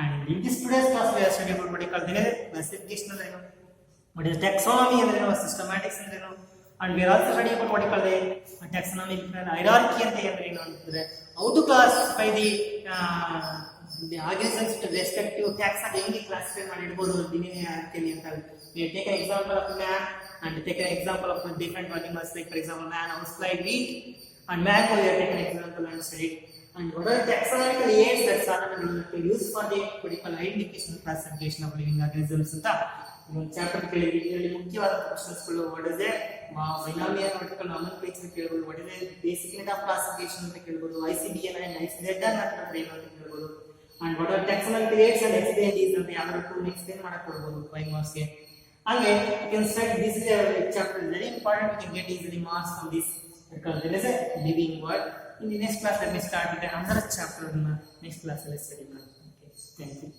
And in this today's class we are studying about what we call the classification ಅಂದ್ರೆ ಏನು, what is taxonomy ಅಂದ್ರೆ ಏನು, systematics ಅಂದ್ರೆ ಏನು, and we are also studying about what we call the taxonomy hierarchy ಅಂತ ಅಂದ್ರೆ ಏನು ಅಂತಂದ್ರೆ how to classify the organisms with respect to tax ಅಂತ ಹೆಂಗೆ ಕ್ಲಾಸಿಫೈ ಮಾಡಿ ಇಡಬಹುದು ದಿನನಿತ್ಯದಲ್ಲಿ ಅಂತ. We take an example of man and take an example of different animals like for example man, housefly, wheat, and mango. We are taking an example and studied. And what are the taxonomical aids that are used for the particular identification and classification of living organisms ಅಂತ ಒಂದು chapter ಕೇಳಿದ್ವಿ. ಇದರಲ್ಲಿ ಮುಖ್ಯವಾದ ಕ್ವೆಶ್ಚನ್ಸ್ಗಳು what is the binomial vertical nomenclature ಕೇಳಬಹುದು, what is the basic unit of classification ಅಂತ ಕೇಳಬಹುದು, ICDN and ICZN ಅಂತ ಏನು ಅಂತ ಕೇಳಬಹುದು, and what are taxonomical aids and explains ಅಂತ ಯಾವ್ದಾದ್ರು ಟೂಲ್ ಎಕ್ಸ್ಪ್ಲೇನ್ ಮಾಡಕ್ಕೆ ಕೊಡಬಹುದು 5 marks ಗೆ. ಹಾಗೆ you can study this is a chapter very important, you can get easily marks from this because there is a living world. In the next class let me start with another chapter. Next class let's study. Okay, thank you.